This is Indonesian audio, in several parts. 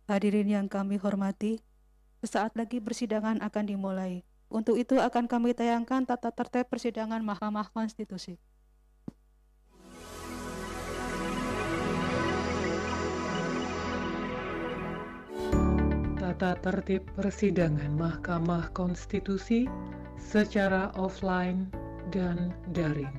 Hadirin yang kami hormati, sesaat lagi persidangan akan dimulai. Untuk itu akan kami tayangkan tata tertib persidangan Mahkamah Konstitusi. Tata tertib persidangan Mahkamah Konstitusi secara offline dan daring.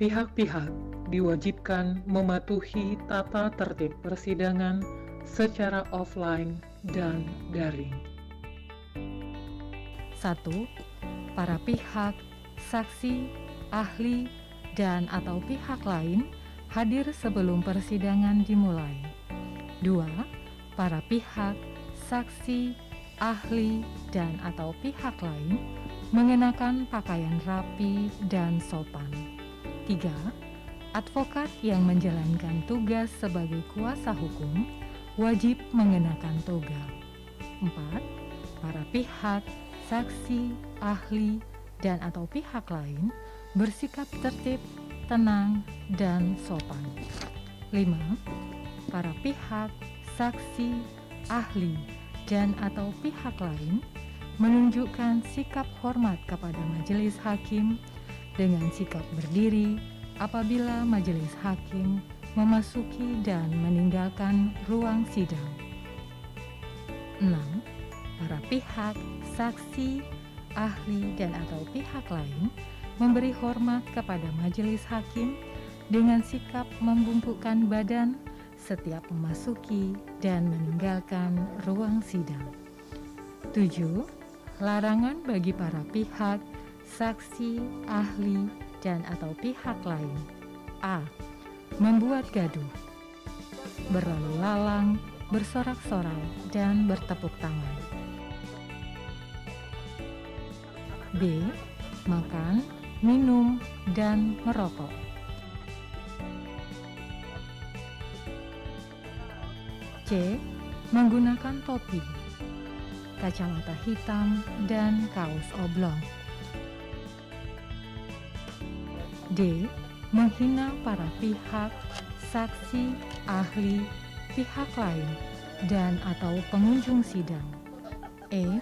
Pihak-pihak diwajibkan mematuhi tata tertib persidangan secara offline dan daring. 1. Para pihak, saksi, ahli, dan atau pihak lain hadir sebelum persidangan dimulai. 2. Para pihak, saksi, ahli, dan atau pihak lain mengenakan pakaian rapi dan sopan. 3. Advokat yang menjalankan tugas sebagai kuasa hukum wajib mengenakan toga. 4. Para pihak, saksi, ahli, dan atau pihak lain bersikap tertib, tenang, dan sopan. 5. Para pihak, saksi, ahli, dan atau pihak lain menunjukkan sikap hormat kepada majelis hakim dengan sikap berdiri apabila majelis hakim memasuki dan meninggalkan ruang sidang. 6. Para pihak, saksi, ahli, dan atau pihak lain memberi hormat kepada majelis hakim dengan sikap membungkukkan badan setiap memasuki dan meninggalkan ruang sidang. 7. Larangan bagi para pihak, saksi, ahli, dan atau pihak lain: A. Membuat gaduh, berlalu lalang, bersorak-sorai, dan bertepuk tangan. B. Makan, minum, dan merokok. C. Menggunakan topi, kacamata hitam, dan kaos oblong. D. Menghina para pihak, saksi, ahli, pihak lain, dan atau pengunjung sidang. E.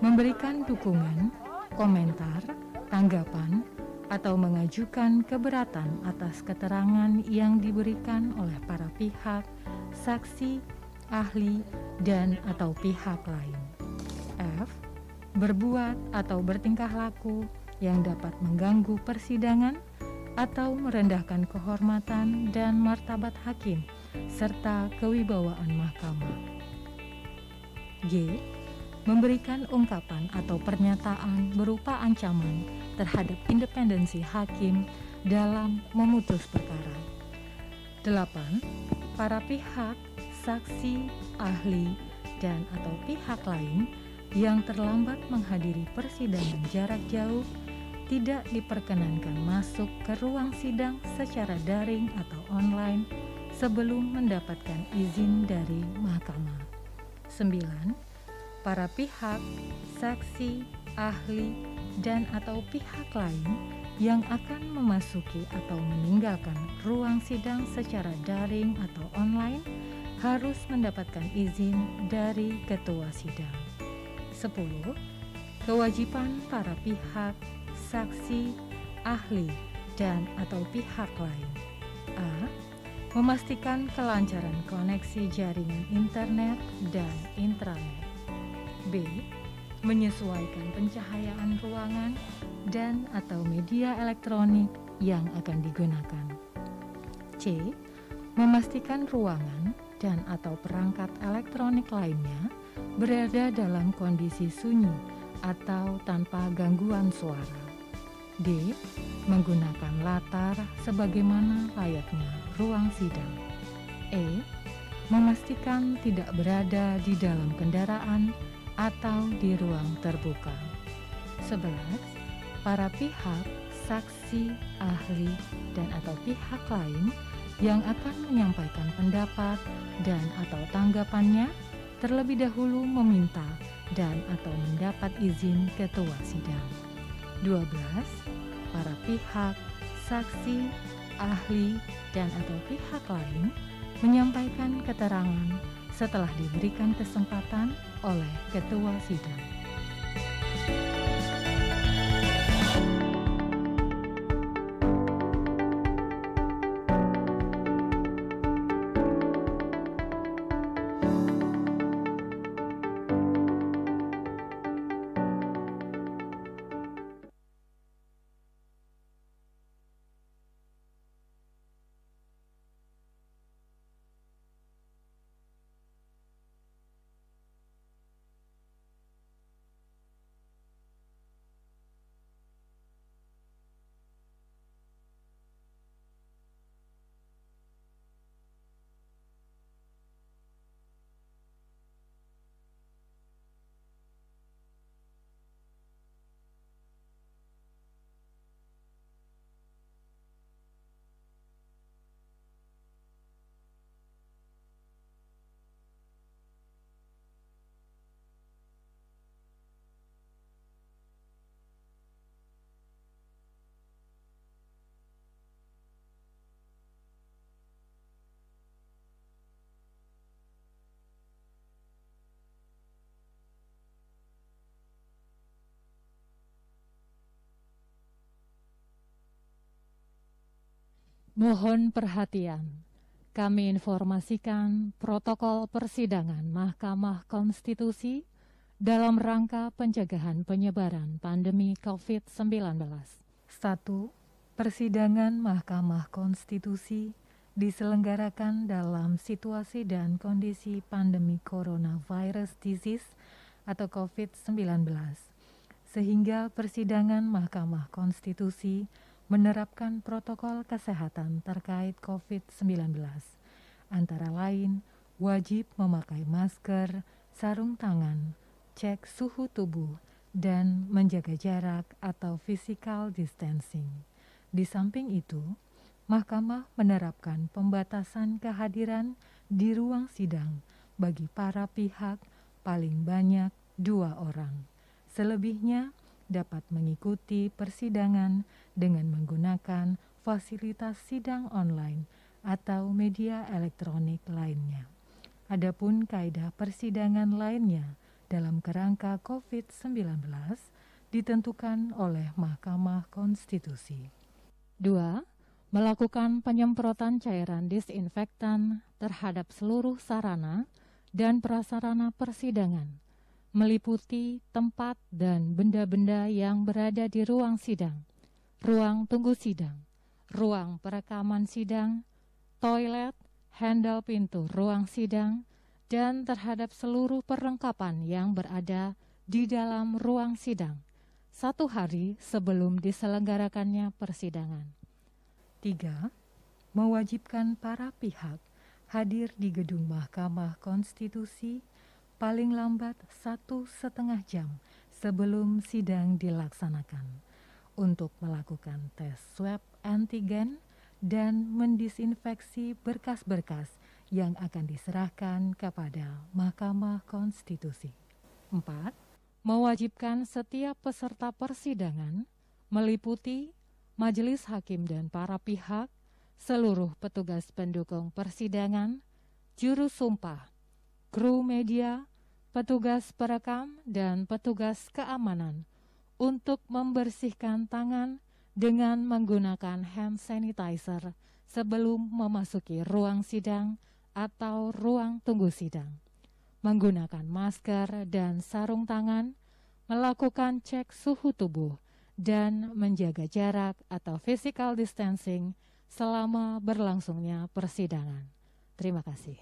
Memberikan dukungan, komentar, tanggapan, atau mengajukan keberatan atas keterangan yang diberikan oleh para pihak, saksi, ahli, dan atau pihak lain. F. Berbuat atau bertingkah laku yang dapat mengganggu persidangan atau merendahkan kehormatan dan martabat hakim serta kewibawaan mahkamah. G. Memberikan ungkapan atau pernyataan berupa ancaman terhadap independensi hakim dalam memutus perkara. 8. Para pihak, saksi, ahli, dan atau pihak lain yang terlambat menghadiri persidangan jarak jauh tidak diperkenankan masuk ke ruang sidang secara daring atau online sebelum mendapatkan izin dari mahkamah. 9. Para pihak, saksi, ahli, dan atau pihak lain yang akan memasuki atau meninggalkan ruang sidang secara daring atau online harus mendapatkan izin dari ketua sidang. 10. Kewajiban para pihak, saksi, ahli, dan atau pihak lain: A. Memastikan kelancaran koneksi jaringan internet dan intranet. B. Menyesuaikan pencahayaan ruangan dan atau media elektronik yang akan digunakan. C. Memastikan ruangan dan atau perangkat elektronik lainnya berada dalam kondisi sunyi atau tanpa gangguan suara. D. Menggunakan latar sebagaimana layaknya ruang sidang. E. Memastikan tidak berada di dalam kendaraan atau di ruang terbuka. 11. Para pihak, saksi, ahli, dan atau pihak lain yang akan menyampaikan pendapat dan atau tanggapannya terlebih dahulu meminta dan atau mendapat izin ketua sidang. 12. Para pihak, saksi, ahli, dan atau pihak lain menyampaikan keterangan setelah diberikan kesempatan oleh Ketua Sidang. Mohon perhatian, kami informasikan protokol persidangan Mahkamah Konstitusi dalam rangka pencegahan penyebaran pandemi COVID-19. 1. Persidangan Mahkamah Konstitusi diselenggarakan dalam situasi dan kondisi pandemi coronavirus disease atau COVID-19, sehingga persidangan Mahkamah Konstitusi menerapkan protokol kesehatan terkait COVID-19, antara lain wajib memakai masker, sarung tangan, cek suhu tubuh, dan menjaga jarak atau physical distancing. Di samping itu, Mahkamah menerapkan pembatasan kehadiran di ruang sidang bagi para pihak paling banyak 2 orang. Selebihnya dapat mengikuti persidangan dengan menggunakan fasilitas sidang online atau media elektronik lainnya. Adapun kaedah persidangan lainnya dalam kerangka COVID-19 ditentukan oleh Mahkamah Konstitusi. 2. Melakukan penyemprotan cairan disinfektan terhadap seluruh sarana dan prasarana persidangan, meliputi tempat dan benda-benda yang berada di ruang sidang, ruang tunggu sidang, ruang perekaman sidang, toilet, handle pintu ruang sidang, dan terhadap seluruh perlengkapan yang berada di dalam ruang sidang 1 hari sebelum diselenggarakannya persidangan. 3. Mewajibkan para pihak hadir di gedung Mahkamah Konstitusi paling lambat 1,5 jam sebelum sidang dilaksanakan untuk melakukan tes swab antigen dan mendisinfeksi berkas-berkas yang akan diserahkan kepada Mahkamah Konstitusi. 4. Mewajibkan setiap peserta persidangan meliputi majelis hakim dan para pihak, seluruh petugas pendukung persidangan, juru sumpah, kru media, petugas perekam, dan petugas keamanan untuk membersihkan tangan dengan menggunakan hand sanitizer sebelum memasuki ruang sidang atau ruang tunggu sidang, menggunakan masker dan sarung tangan, melakukan cek suhu tubuh, dan menjaga jarak atau physical distancing selama berlangsungnya persidangan. Terima kasih.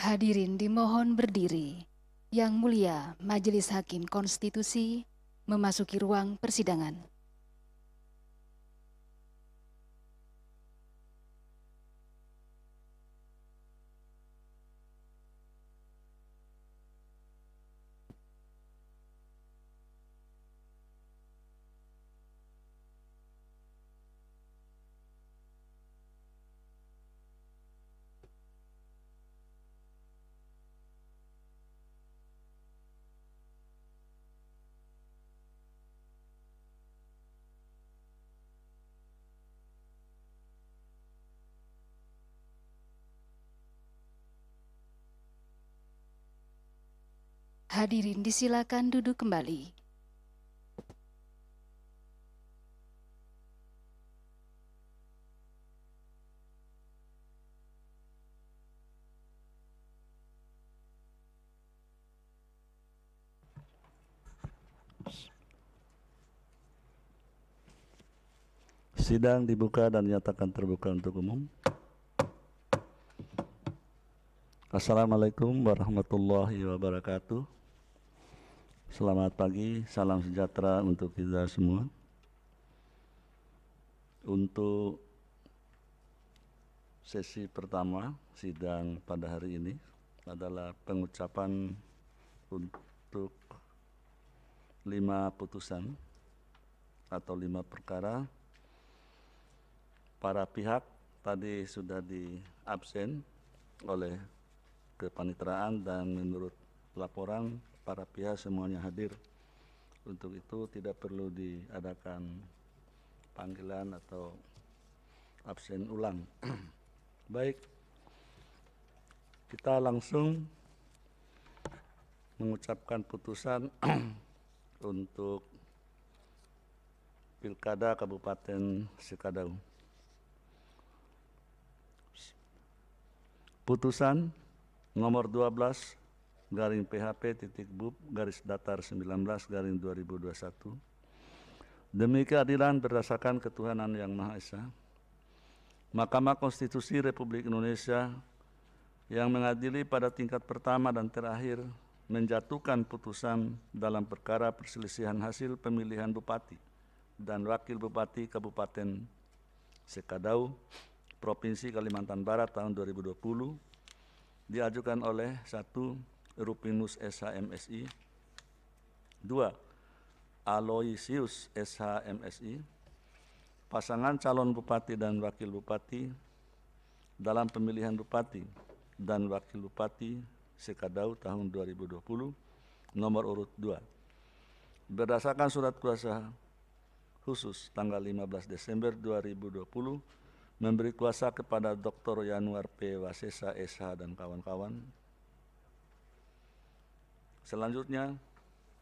Hadirin dimohon berdiri. Yang Mulia Majelis Hakim Konstitusi memasuki ruang persidangan. Hadirin disilakan duduk kembali. Sidang dibuka dan dinyatakan terbuka untuk umum. Assalamualaikum warahmatullahi wabarakatuh. Selamat pagi, salam sejahtera untuk kita semua. Untuk sesi pertama sidang pada hari ini adalah pengucapan untuk 5 putusan atau 5 perkara. Para pihak tadi sudah diabsen oleh kepaniteraan dan menurut laporan para pihak semuanya hadir. Untuk itu tidak perlu diadakan panggilan atau absen ulang. Baik, kita langsung mengucapkan putusan untuk Pilkada Kabupaten Sekadau. Putusan nomor 12 garing PHP.BUP/19/2021 demi keadilan berdasarkan ketuhanan yang Maha Esa, Mahkamah Konstitusi Republik Indonesia yang mengadili pada tingkat pertama dan terakhir menjatuhkan putusan dalam perkara perselisihan hasil pemilihan Bupati dan Wakil Bupati Kabupaten Sekadau, Provinsi Kalimantan Barat tahun 2020 diajukan oleh 1. Rupinus SH.MSI, 2. Aloysius SH.MSI, pasangan calon Bupati dan Wakil Bupati dalam pemilihan Bupati dan Wakil Bupati Sekadau tahun 2020 nomor urut 2 berdasarkan surat kuasa khusus tanggal 15 Desember 2020 memberi kuasa kepada Dr. Yanuar P. Wasesa SH dan kawan-kawan. Selanjutnya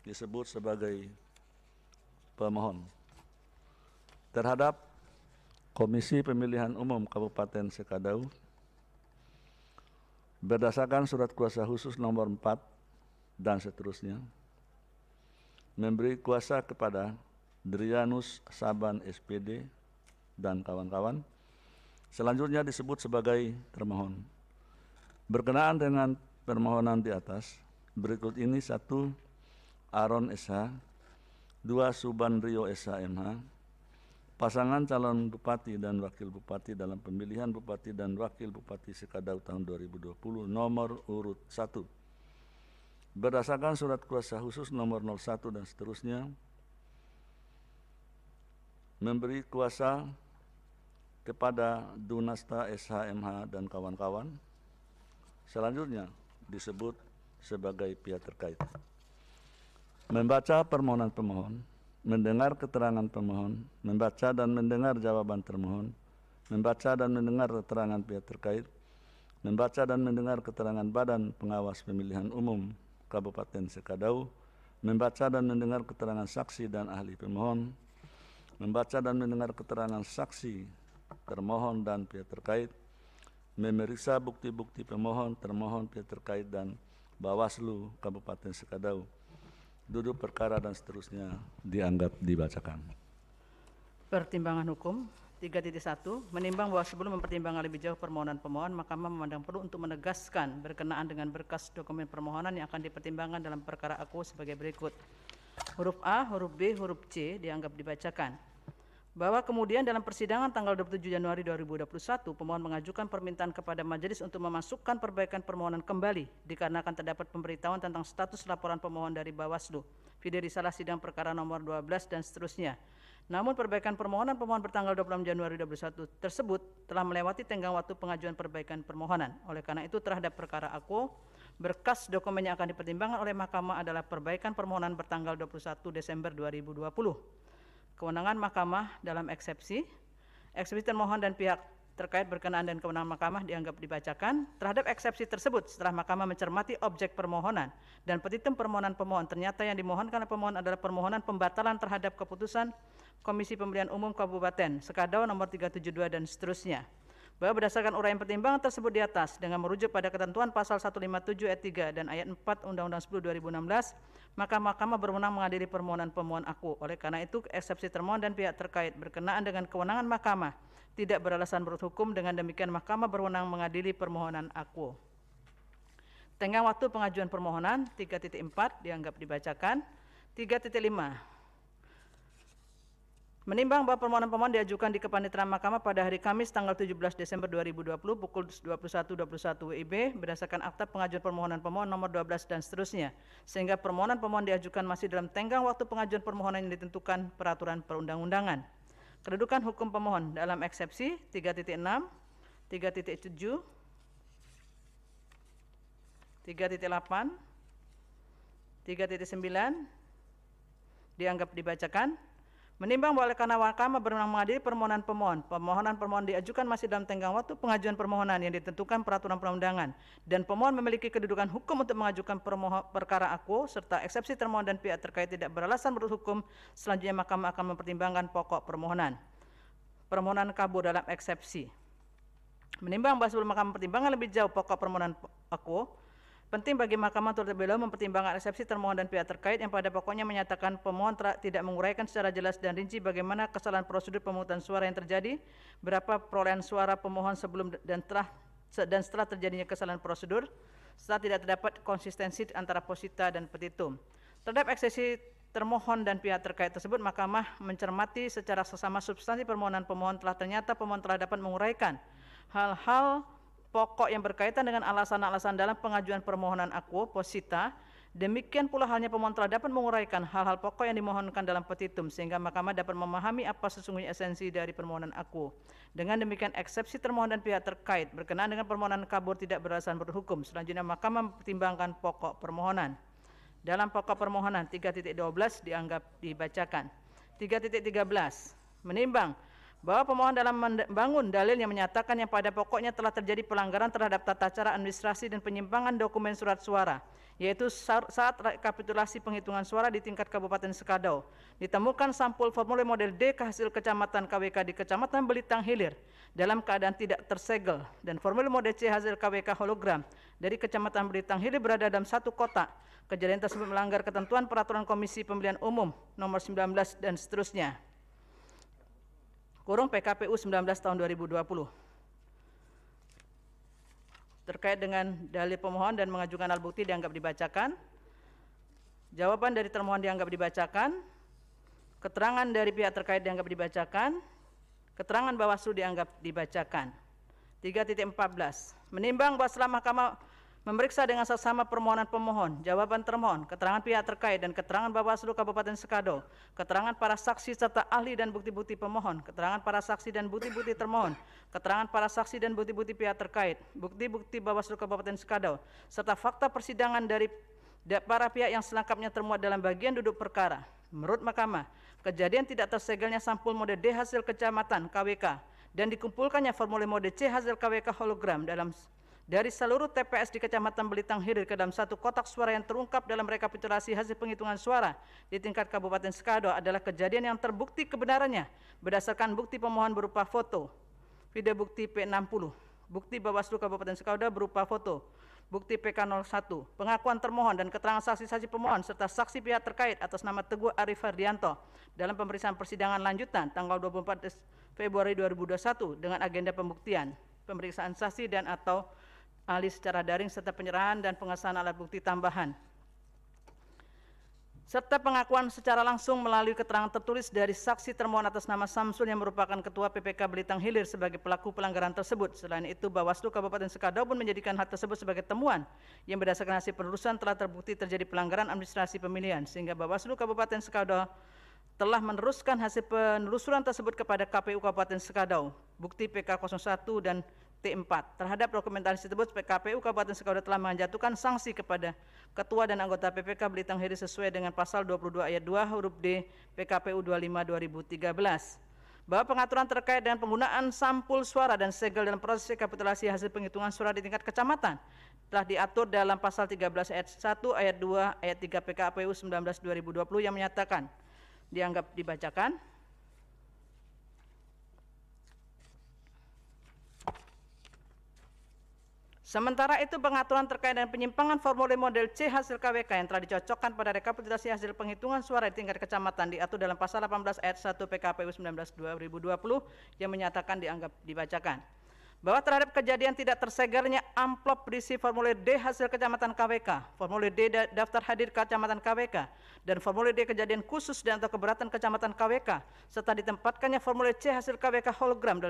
disebut sebagai pemohon terhadap Komisi Pemilihan Umum Kabupaten Sekadau berdasarkan surat kuasa khusus nomor 4 dan seterusnya memberi kuasa kepada Drianus Saban SPD dan kawan-kawan. Selanjutnya disebut sebagai termohon. Berkenaan dengan permohonan di atas, berikut ini 1. Aron SH, 2. Suban Rio SH.MH, pasangan calon Bupati dan Wakil Bupati dalam pemilihan Bupati dan Wakil Bupati Sekadau tahun 2020 nomor urut 1. Berdasarkan surat kuasa khusus nomor 01 dan seterusnya, memberi kuasa kepada Dunasta SH.MH dan kawan-kawan. Selanjutnya disebut sebagai pihak terkait. Membaca permohonan pemohon, mendengar keterangan pemohon, membaca dan mendengar jawaban termohon, membaca dan mendengar keterangan pihak terkait, membaca dan mendengar keterangan Badan Pengawas Pemilihan Umum Kabupaten Sekadau, membaca dan mendengar keterangan saksi dan ahli pemohon, membaca dan mendengar keterangan saksi termohon dan pihak terkait, memeriksa bukti-bukti pemohon, termohon, pihak terkait, dan Bawaslu Kabupaten Sekadau. Duduk perkara dan seterusnya dianggap dibacakan. Pertimbangan hukum 3.1 menimbang bahwa sebelum mempertimbangkan lebih jauh permohonan pemohon, Mahkamah memandang perlu untuk menegaskan berkenaan dengan berkas dokumen permohonan yang akan dipertimbangkan dalam perkara aku sebagai berikut. Huruf A, huruf B, huruf C dianggap dibacakan. Bahwa kemudian dalam persidangan tanggal 27 Januari 2021, pemohon mengajukan permintaan kepada majelis untuk memasukkan perbaikan permohonan kembali dikarenakan terdapat pemberitahuan tentang status laporan pemohon dari Bawaslu, video risalah sidang perkara nomor 12 dan seterusnya. Namun perbaikan permohonan pemohon bertanggal 26 Januari 2021 tersebut telah melewati tenggang waktu pengajuan perbaikan permohonan. Oleh karena itu terhadap perkara aku, berkas dokumen yang akan dipertimbangkan oleh Mahkamah adalah perbaikan permohonan bertanggal 21 Desember 2020. Kewenangan Mahkamah dalam eksepsi termohon dan pihak terkait berkenaan dan kewenangan Mahkamah dianggap dibacakan. Terhadap eksepsi tersebut, setelah Mahkamah mencermati objek permohonan dan petitum permohonan pemohon, ternyata yang dimohonkan oleh pemohon adalah permohonan pembatalan terhadap keputusan Komisi Pemilihan Umum Kabupaten Sekadau nomor 372 dan seterusnya. Bahwa berdasarkan uraian pertimbangan tersebut di atas dengan merujuk pada ketentuan pasal 157 ayat 3 dan ayat 4 Undang-Undang 10 2016, maka Mahkamah berwenang mengadili permohonan pemohon aku. Oleh karena itu, eksepsi termohon dan pihak terkait berkenaan dengan kewenangan Mahkamah tidak beralasan menurut hukum. Dengan demikian Mahkamah berwenang mengadili permohonan aku. Tenggang waktu pengajuan permohonan 3.4 dianggap dibacakan. 3.5 menimbang bahwa permohonan pemohon diajukan di kepaniteraan Mahkamah pada hari Kamis tanggal 17 Desember 2020 pukul 21.21 WIB berdasarkan akta pengajuan permohonan pemohon nomor 12 dan seterusnya, sehingga permohonan pemohon diajukan masih dalam tenggang waktu pengajuan permohonan yang ditentukan peraturan perundang-undangan. Kedudukan hukum pemohon dalam eksepsi 3.6, 3.7, 3.8, 3.9 dianggap dibacakan. Menimbang bahwa oleh karena Mahkamah berwenang mengadili permohonan pemohon diajukan masih dalam tenggang waktu pengajuan permohonan yang ditentukan peraturan perundangan dan pemohon memiliki kedudukan hukum untuk mengajukan perkara aku serta eksepsi termohon dan pihak terkait tidak beralasan menurut hukum, selanjutnya Mahkamah akan mempertimbangkan pokok permohonan. Permohonan kabur dalam eksepsi. Menimbang bahwa sebelum Mahkamah mempertimbangkan lebih jauh pokok permohonan aku, penting bagi Mahkamah untuk terlebih dahulu mempertimbangkan eksepsi termohon dan pihak terkait yang pada pokoknya menyatakan pemohon tidak menguraikan secara jelas dan rinci bagaimana kesalahan prosedur pemungutan suara yang terjadi, berapa perolehan suara pemohon sebelum dan setelah terjadinya kesalahan prosedur, serta tidak terdapat konsistensi antara posita dan petitum. Terhadap eksepsi termohon dan pihak terkait tersebut, Mahkamah mencermati secara sesama substansi permohonan pemohon ternyata pemohon telah dapat menguraikan hal-hal pokok yang berkaitan dengan alasan-alasan dalam pengajuan permohonan aku, posita. Demikian pula halnya pemohon telah dapat menguraikan hal-hal pokok yang dimohonkan dalam petitum, sehingga Mahkamah dapat memahami apa sesungguhnya esensi dari permohonan aku. Dengan demikian, eksepsi termohon dan pihak terkait berkenaan dengan permohonan kabur tidak beralasan berhukum. Selanjutnya Mahkamah mempertimbangkan pokok permohonan. Dalam pokok permohonan 3.12 dianggap dibacakan. 3.13 menimbang bahwa pemohon dalam membangun dalil yang menyatakan yang pada pokoknya telah terjadi pelanggaran terhadap tata cara administrasi dan penyimpangan dokumen surat suara, yaitu saat rekapitulasi penghitungan suara di tingkat Kabupaten Sekadau, ditemukan sampul formulir model D hasil Kecamatan KWK di Kecamatan Belitang Hilir dalam keadaan tidak tersegel, dan formulir model C hasil KWK hologram dari Kecamatan Belitang Hilir berada dalam satu kotak. Kejadian tersebut melanggar ketentuan peraturan Komisi Pemilihan Umum nomor 19 dan seterusnya. PKPU 19 tahun 2020. Terkait dengan dalil pemohon dan mengajukan alat bukti dianggap dibacakan. Jawaban dari termohon dianggap dibacakan. Keterangan dari pihak terkait dianggap dibacakan. Keterangan Bawaslu dianggap dibacakan. 3.14 menimbang bahwa setelah Mahkamah memeriksa dengan sesama permohonan pemohon, jawaban termohon, keterangan pihak terkait dan keterangan Bawaslu Kabupaten Sekadau, keterangan para saksi serta ahli dan bukti-bukti pemohon, keterangan para saksi dan bukti-bukti termohon, keterangan para saksi dan bukti-bukti pihak terkait, bukti-bukti Bawaslu Kabupaten Sekadau, serta fakta persidangan dari para pihak yang selengkapnya termuat dalam bagian duduk perkara. Menurut Mahkamah, kejadian tidak tersegelnya sampul model D hasil Kecamatan KWK dan dikumpulkannya formulir model C hasil KWK hologram dari seluruh TPS di Kecamatan Belitang Hilir ke dalam satu kotak suara yang terungkap dalam rekapitulasi hasil penghitungan suara di tingkat Kabupaten Sekadau adalah kejadian yang terbukti kebenarannya berdasarkan bukti pemohon berupa foto, video bukti P60, bukti Bawaslu Kabupaten Sekadau berupa foto, bukti PK01, pengakuan termohon dan keterangan saksi-saksi pemohon serta saksi pihak terkait atas nama Teguh Arif Ferdianto dalam pemeriksaan persidangan lanjutan tanggal 24 Februari 2021 dengan agenda pembuktian, pemeriksaan saksi dan atau ahli secara daring serta penyerahan dan pengesahan alat bukti tambahan, serta pengakuan secara langsung melalui keterangan tertulis dari saksi termohon atas nama Samsul yang merupakan Ketua PPK Belitung Hilir sebagai pelaku pelanggaran tersebut. Selain itu, Bawaslu Kabupaten Sekadau pun menjadikan hal tersebut sebagai temuan yang berdasarkan hasil penelusuran telah terbukti terjadi pelanggaran administrasi pemilihan, sehingga Bawaslu Kabupaten Sekadau telah meneruskan hasil penelusuran tersebut kepada KPU Kabupaten Sekadau, bukti PK01 dan T4. Terhadap dokumentasi tersebut, KPU Kabupaten Sekadau telah menjatuhkan sanksi kepada Ketua dan anggota PPK Belitung Hilir sesuai dengan pasal 22 ayat 2 huruf D PKPU 25/2013. Bahwa pengaturan terkait dengan penggunaan sampul suara dan segel dalam proses rekapitulasi hasil penghitungan suara di tingkat kecamatan telah diatur dalam pasal 13 ayat 1 ayat 2 ayat 3 PKPU 19/2020 yang menyatakan dianggap dibacakan. Sementara itu, pengaturan terkait dengan penyimpangan formulir model C hasil KWK yang telah dicocokkan pada rekapitulasi hasil penghitungan suara di tingkat kecamatan diatur dalam pasal 18 ayat 1 PKPU 19/2020 yang menyatakan dianggap dibacakan. Bahwa terhadap kejadian tidak tersegarnya amplop berisi formulir D hasil kecamatan KWK, formulir D daftar hadir kecamatan KWK, dan formulir D kejadian khusus dan atau keberatan kecamatan KWK, serta ditempatkannya formulir C hasil KWK hologram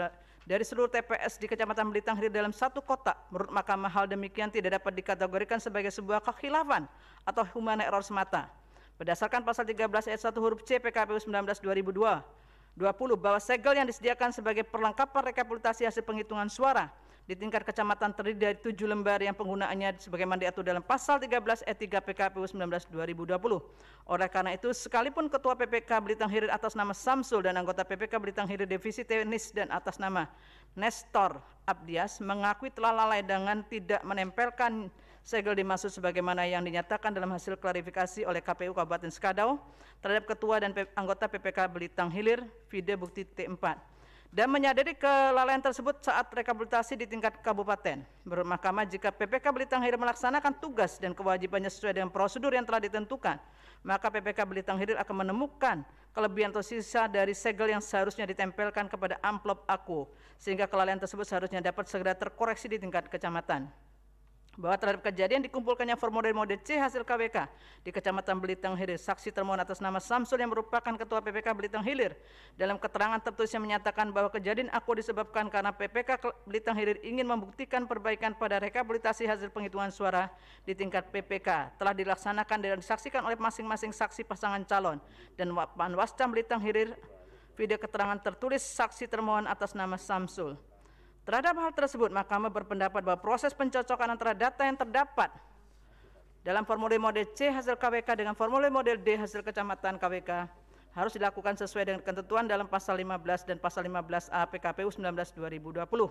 dari seluruh TPS di Kecamatan Belitung Hilir dalam satu kotak, menurut Mahkamah hal demikian tidak dapat dikategorikan sebagai sebuah kekhilafan atau human error semata. Berdasarkan pasal 13 ayat 1 huruf C PKPU 19/2020 bahwa segel yang disediakan sebagai perlengkapan rekapitulasi hasil penghitungan suara di tingkat kecamatan terdiri dari 7 lembar yang penggunaannya sebagaimana diatur dalam pasal 13 ayat 3 PKPU 19/2020. Oleh karena itu, sekalipun Ketua PPK Belitung Hilir atas nama Samsul dan anggota PPK Belitung Hilir divisi teknis dan atas nama Nestor Abdias mengakui telah lalai dengan tidak menempelkan segel dimaksud sebagaimana yang dinyatakan dalam hasil klarifikasi oleh KPU Kabupaten Sekadau terhadap Ketua dan anggota PPK Belitung Hilir, video bukti T4, dan menyadari kelalaian tersebut saat rekapitulasi di tingkat kabupaten. Menurut Mahkamah, jika PPK Belitung Hilir melaksanakan tugas dan kewajibannya sesuai dengan prosedur yang telah ditentukan, maka PPK Belitung Hilir akan menemukan kelebihan atau sisa dari segel yang seharusnya ditempelkan kepada amplop aku, sehingga kelalaian tersebut seharusnya dapat segera terkoreksi di tingkat kecamatan. Bahwa terhadap kejadian dikumpulkannya formulir model C hasil KWK di Kecamatan Belitung Hilir, saksi termohon atas nama Samsul yang merupakan Ketua PPK Belitung Hilir dalam keterangan tertulisnya menyatakan bahwa kejadian aku disebabkan karena PPK Belitung Hilir ingin membuktikan perbaikan pada rekapitulasi hasil penghitungan suara di tingkat PPK telah dilaksanakan dan disaksikan oleh masing-masing saksi pasangan calon dan Panwascam Belitung Hilir. Video keterangan tertulis saksi termohon atas nama Samsul. Terhadap hal tersebut, Mahkamah berpendapat bahwa proses pencocokan antara data yang terdapat dalam formulir model C hasil KWK dengan formulir model D hasil kecamatan KWK harus dilakukan sesuai dengan ketentuan dalam pasal 15 dan pasal 15A PKPU 19/2020,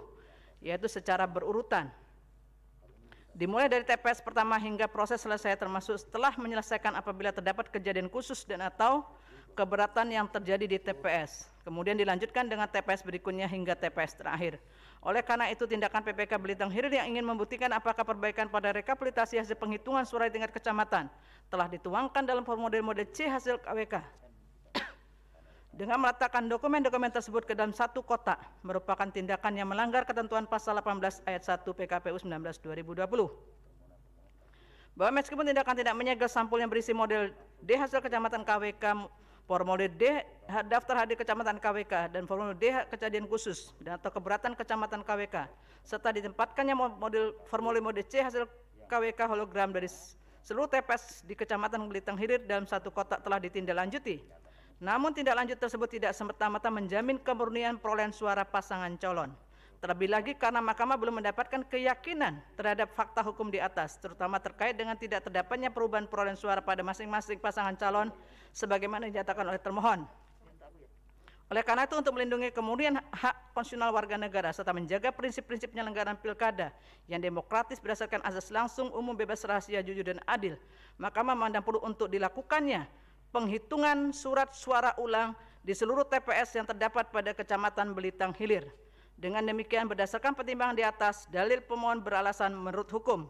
yaitu secara berurutan. Dimulai dari TPS pertama hingga proses selesai termasuk setelah menyelesaikan apabila terdapat kejadian khusus dan atau keberatan yang terjadi di TPS. Kemudian dilanjutkan dengan TPS berikutnya hingga TPS terakhir. Oleh karena itu, tindakan PPK Belitung Hilir yang ingin membuktikan apakah perbaikan pada rekapitulasi hasil penghitungan suara di tingkat kecamatan telah dituangkan dalam formulir model C hasil KWK dengan meletakkan dokumen-dokumen tersebut ke dalam satu kotak merupakan tindakan yang melanggar ketentuan pasal 18 ayat 1 PKPU 19/2020. Bahwa meskipun tindakan tidak menyegel sampul yang berisi model D hasil kecamatan KWK, formulir D daftar hadir kecamatan KWK dan formulir D kejadian khusus dan atau keberatan kecamatan KWK serta ditempatkannya formulir model C hasil KWK hologram dari seluruh TPS di Kecamatan Belitung Hilir dalam satu kotak telah ditindaklanjuti. Namun tindak lanjut tersebut tidak semata-mata menjamin kemurnian perolehan suara pasangan calon. Terlebih lagi karena Mahkamah belum mendapatkan keyakinan terhadap fakta hukum di atas, terutama terkait dengan tidak terdapatnya perubahan perolehan suara pada masing-masing pasangan calon sebagaimana dinyatakan oleh termohon. Oleh karena itu, untuk melindungi kemurnian hak konstitusional warga negara serta menjaga prinsip-prinsip penyelenggaraan pilkada yang demokratis berdasarkan azas langsung, umum, bebas, rahasia, jujur, dan adil, Mahkamah memandang perlu untuk dilakukannya penghitungan surat suara ulang di seluruh TPS yang terdapat pada Kecamatan Belitung Hilir. Dengan demikian, berdasarkan pertimbangan di atas, dalil pemohon beralasan menurut hukum.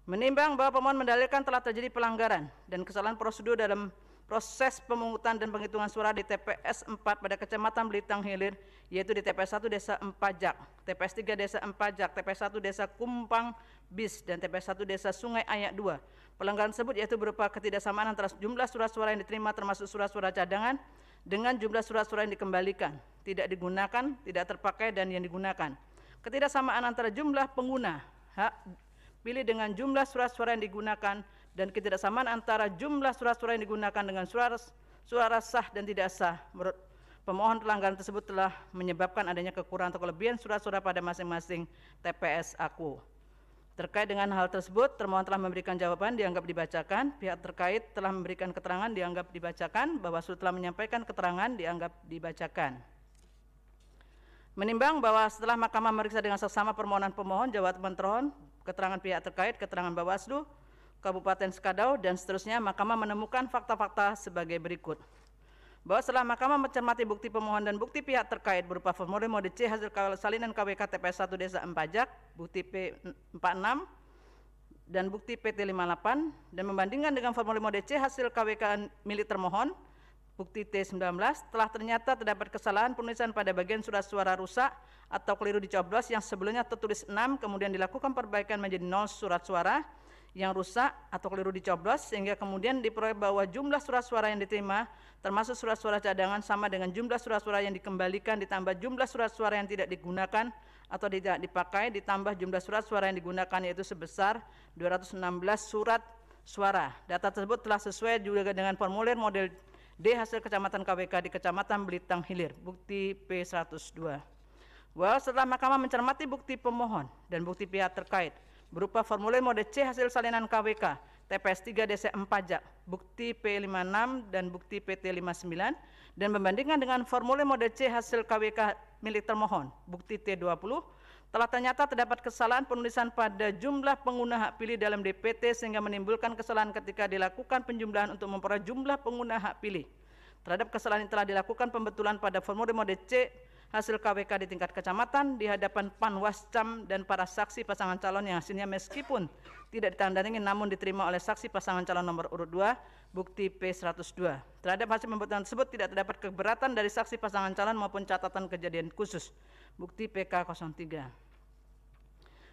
Menimbang bahwa pemohon mendalilkan telah terjadi pelanggaran dan kesalahan prosedur dalam proses pemungutan dan penghitungan suara di TPS 4 pada Kecamatan Belitang Hilir, yaitu di TPS 1 Desa Empajak, TPS 3 Desa Empajak, TPS 1 Desa Kumpang Bis, dan TPS 1 Desa Sungai Ayak 2. Pelanggaran tersebut yaitu berupa ketidaksamaan antara jumlah surat suara yang diterima termasuk surat suara cadangan dengan jumlah surat suara yang dikembalikan, tidak digunakan, tidak terpakai, dan yang digunakan. Ketidaksamaan antara jumlah pengguna hak pilih dengan jumlah surat suara yang digunakan, dan ketidaksamaan antara jumlah surat suara yang digunakan dengan suara sah dan tidak sah. Menurut pemohon, pelanggaran tersebut telah menyebabkan adanya kekurangan atau kelebihan surat suara pada masing-masing TPS aku. Terkait dengan hal tersebut, termohon telah memberikan jawaban, dianggap dibacakan. Pihak terkait telah memberikan keterangan, dianggap dibacakan. Bawaslu telah menyampaikan keterangan, dianggap dibacakan. Menimbang bahwa setelah Mahkamah memeriksa dengan seksama permohonan pemohon, jawaban termohon, keterangan pihak terkait, keterangan Bawaslu Kabupaten Sekadau, dan seterusnya, Mahkamah menemukan fakta-fakta sebagai berikut. Bahwa setelah Mahkamah mencermati bukti pemohon dan bukti pihak terkait berupa formulir mode C hasil salinan KWK TPS 1 Desa Empajak, bukti P46, dan bukti PT58, dan membandingkan dengan formulir mode C hasil KWK milik termohon, bukti T19, telah ternyata terdapat kesalahan penulisan pada bagian surat suara rusak atau keliru dicoblos yang sebelumnya tertulis 6, kemudian dilakukan perbaikan menjadi 0 surat suara yang rusak atau keliru dicoblos, sehingga kemudian diperoleh bahwa jumlah surat suara yang diterima termasuk surat suara cadangan sama dengan jumlah surat suara yang dikembalikan ditambah jumlah surat suara yang tidak digunakan atau tidak dipakai ditambah jumlah surat suara yang digunakan, yaitu sebesar 216 surat suara. Data tersebut telah sesuai juga dengan formulir model D hasil Kecamatan KWK di Kecamatan Belitang Hilir, bukti P102. Bahwa setelah Mahkamah mencermati bukti pemohon dan bukti pihak terkait berupa formulir mode C hasil salinan KWK TPS 3 Desa Empajak, bukti P56 dan bukti PT59, dan membandingkan dengan formulir mode C hasil KWK milik termohon, bukti T20, telah ternyata terdapat kesalahan penulisan pada jumlah pengguna hak pilih dalam DPT sehingga menimbulkan kesalahan ketika dilakukan penjumlahan untuk memperoleh jumlah pengguna hak pilih. Terhadap kesalahan yang telah dilakukan pembetulan pada formulir mode C hasil KWK di tingkat kecamatan di hadapan Panwascam dan para saksi pasangan calon yang hasilnya meskipun tidak ditandai namun diterima oleh saksi pasangan calon nomor urut 2, bukti P102. Terhadap hasil pembetulan tersebut tidak terdapat keberatan dari saksi pasangan calon maupun catatan kejadian khusus, bukti PK03.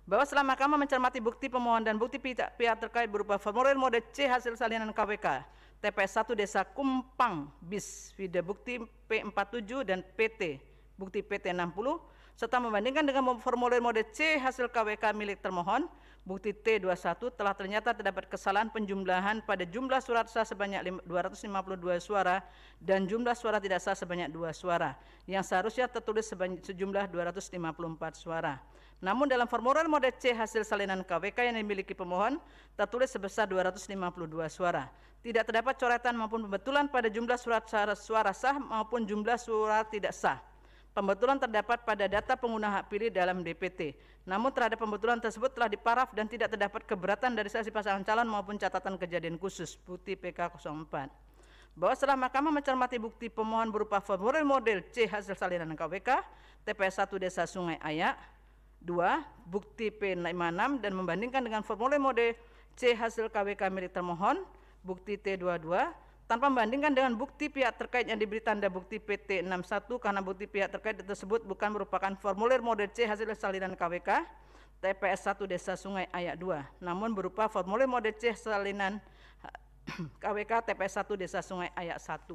Bahwa setelah Mahkamah mencermati bukti pemohon dan bukti pihak terkait berupa formulir mode C hasil salinan KWK TPS 1 Desa Kumpang Bis, video bukti P47 dan PT, bukti PT60, serta membandingkan dengan formulir mode C hasil KWK milik termohon, bukti T21, telah ternyata terdapat kesalahan penjumlahan pada jumlah surat sah sebanyak 252 suara dan jumlah suara tidak sah sebanyak 2 suara, yang seharusnya tertulis sejumlah 254 suara. Namun dalam formulir mode C hasil salinan KWK yang dimiliki pemohon, tertulis sebesar 252 suara. Tidak terdapat coretan maupun pembetulan pada jumlah suara sah maupun jumlah suara tidak sah. Pembetulan terdapat pada data pengguna hak pilih dalam DPT. Namun terhadap pembetulan tersebut telah diparaf dan tidak terdapat keberatan dari saksi pasangan calon maupun catatan kejadian khusus, bukti PK04. Bahwa setelah Mahkamah mencermati bukti pemohon berupa formulir model C hasil salinan KWK, TPS 1 Desa Sungai Ayak, 2, bukti P56 dan membandingkan dengan formulir mode C hasil KWK milik termohon, bukti T22, tanpa membandingkan dengan bukti pihak terkait yang diberi tanda bukti PT61 karena bukti pihak terkait tersebut bukan merupakan formulir mode C hasil salinan KWK TPS 1 Desa Sungai Ayak 2, namun berupa formulir mode C salinan KWK TPS 1 Desa Sungai Ayak 1.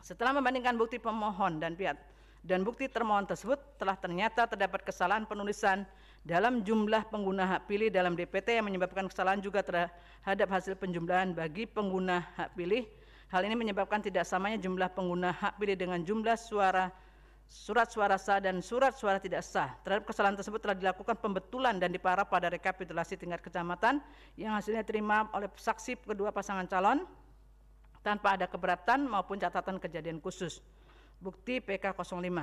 Setelah membandingkan bukti pemohon dan bukti termohon tersebut, telah ternyata terdapat kesalahan penulisan dalam jumlah pengguna hak pilih dalam DPT yang menyebabkan kesalahan juga terhadap hasil penjumlahan bagi pengguna hak pilih. Hal ini menyebabkan tidak samanya jumlah pengguna hak pilih dengan jumlah surat suara sah dan surat suara tidak sah. Terhadap kesalahan tersebut telah dilakukan pembetulan dan diparaf pada rekapitulasi tingkat kecamatan yang hasilnya diterima oleh saksi kedua pasangan calon tanpa ada keberatan maupun catatan kejadian khusus, bukti PK05.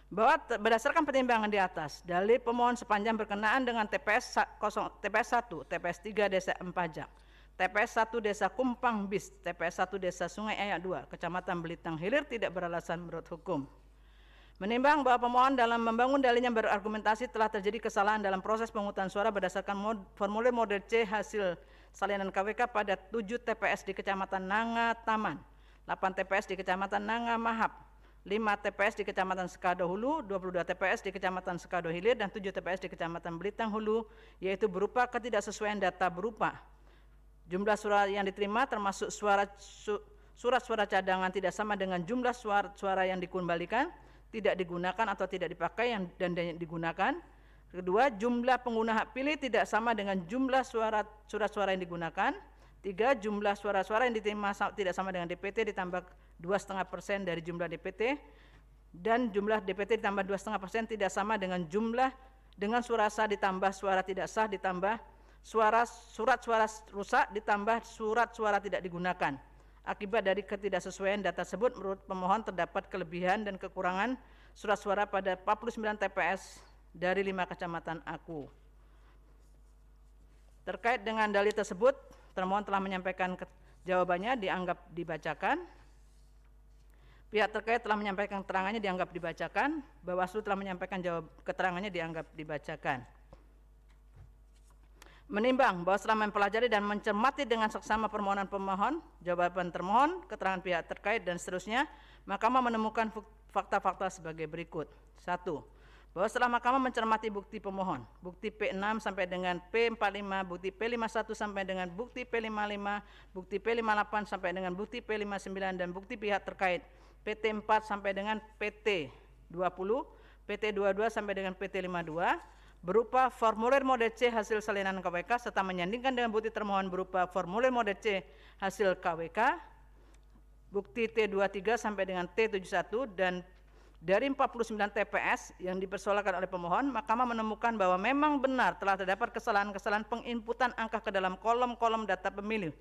Bahwa berdasarkan pertimbangan di atas, dalil pemohon sepanjang berkenaan dengan TPS 1, TPS 3 Desa Empajak, TPS 1 Desa Kumpang Bis, TPS 1 Desa Sungai Ayak 2, Kecamatan Belitang Hilir tidak beralasan menurut hukum. Menimbang bahwa pemohon dalam membangun dalilnya berargumentasi telah terjadi kesalahan dalam proses pemungutan suara berdasarkan formulir model C hasil salinan KWK pada 7 TPS di Kecamatan Nanga Taman, 8 TPS di Kecamatan Nanga Mahap, 5 TPS di Kecamatan Sekado Hulu, 22 TPS di Kecamatan Sekado Hilir, dan 7 TPS di Kecamatan Belitang Hulu, yaitu berupa ketidaksesuaian data berupa jumlah suara yang diterima termasuk surat suara cadangan tidak sama dengan jumlah suara yang dikembalikan, tidak digunakan atau tidak dipakai dan digunakan. Kedua, jumlah pengguna hak pilih tidak sama dengan jumlah surat suara yang digunakan. 3, jumlah suara-suara yang diterima tidak sama dengan DPT ditambah 2,5% dari jumlah DPT, dan jumlah DPT ditambah 2,5% tidak sama dengan suara sah ditambah suara tidak sah ditambah surat suara rusak ditambah surat suara tidak digunakan. Akibat dari ketidaksesuaian data tersebut, menurut pemohon terdapat kelebihan dan kekurangan surat suara pada 49 TPS dari 5 kecamatan aku. Terkait dengan dalil tersebut, termohon telah menyampaikan jawabannya, dianggap dibacakan. Pihak terkait telah menyampaikan keterangannya, dianggap dibacakan. Bawaslu telah menyampaikan keterangannya, dianggap dibacakan. Menimbang bahwa setelah mempelajari dan mencermati dengan seksama permohonan pemohon, jawaban termohon, keterangan pihak terkait, dan seterusnya, Mahkamah menemukan fakta-fakta sebagai berikut. 1. Bahwa setelah Mahkamah mencermati bukti pemohon, bukti P6 sampai dengan P45, bukti P51 sampai dengan bukti P55, bukti P58 sampai dengan bukti P59, dan bukti pihak terkait PT4 sampai dengan PT20, PT22 sampai dengan PT52, berupa formulir mode C hasil salinan KWK, serta menyandingkan dengan bukti termohon berupa formulir mode C hasil KWK, bukti T23 sampai dengan T71, dan dari 49 TPS yang dipersoalkan oleh pemohon, Mahkamah menemukan bahwa memang benar telah terdapat kesalahan-kesalahan penginputan angka ke dalam kolom-kolom data pemilih,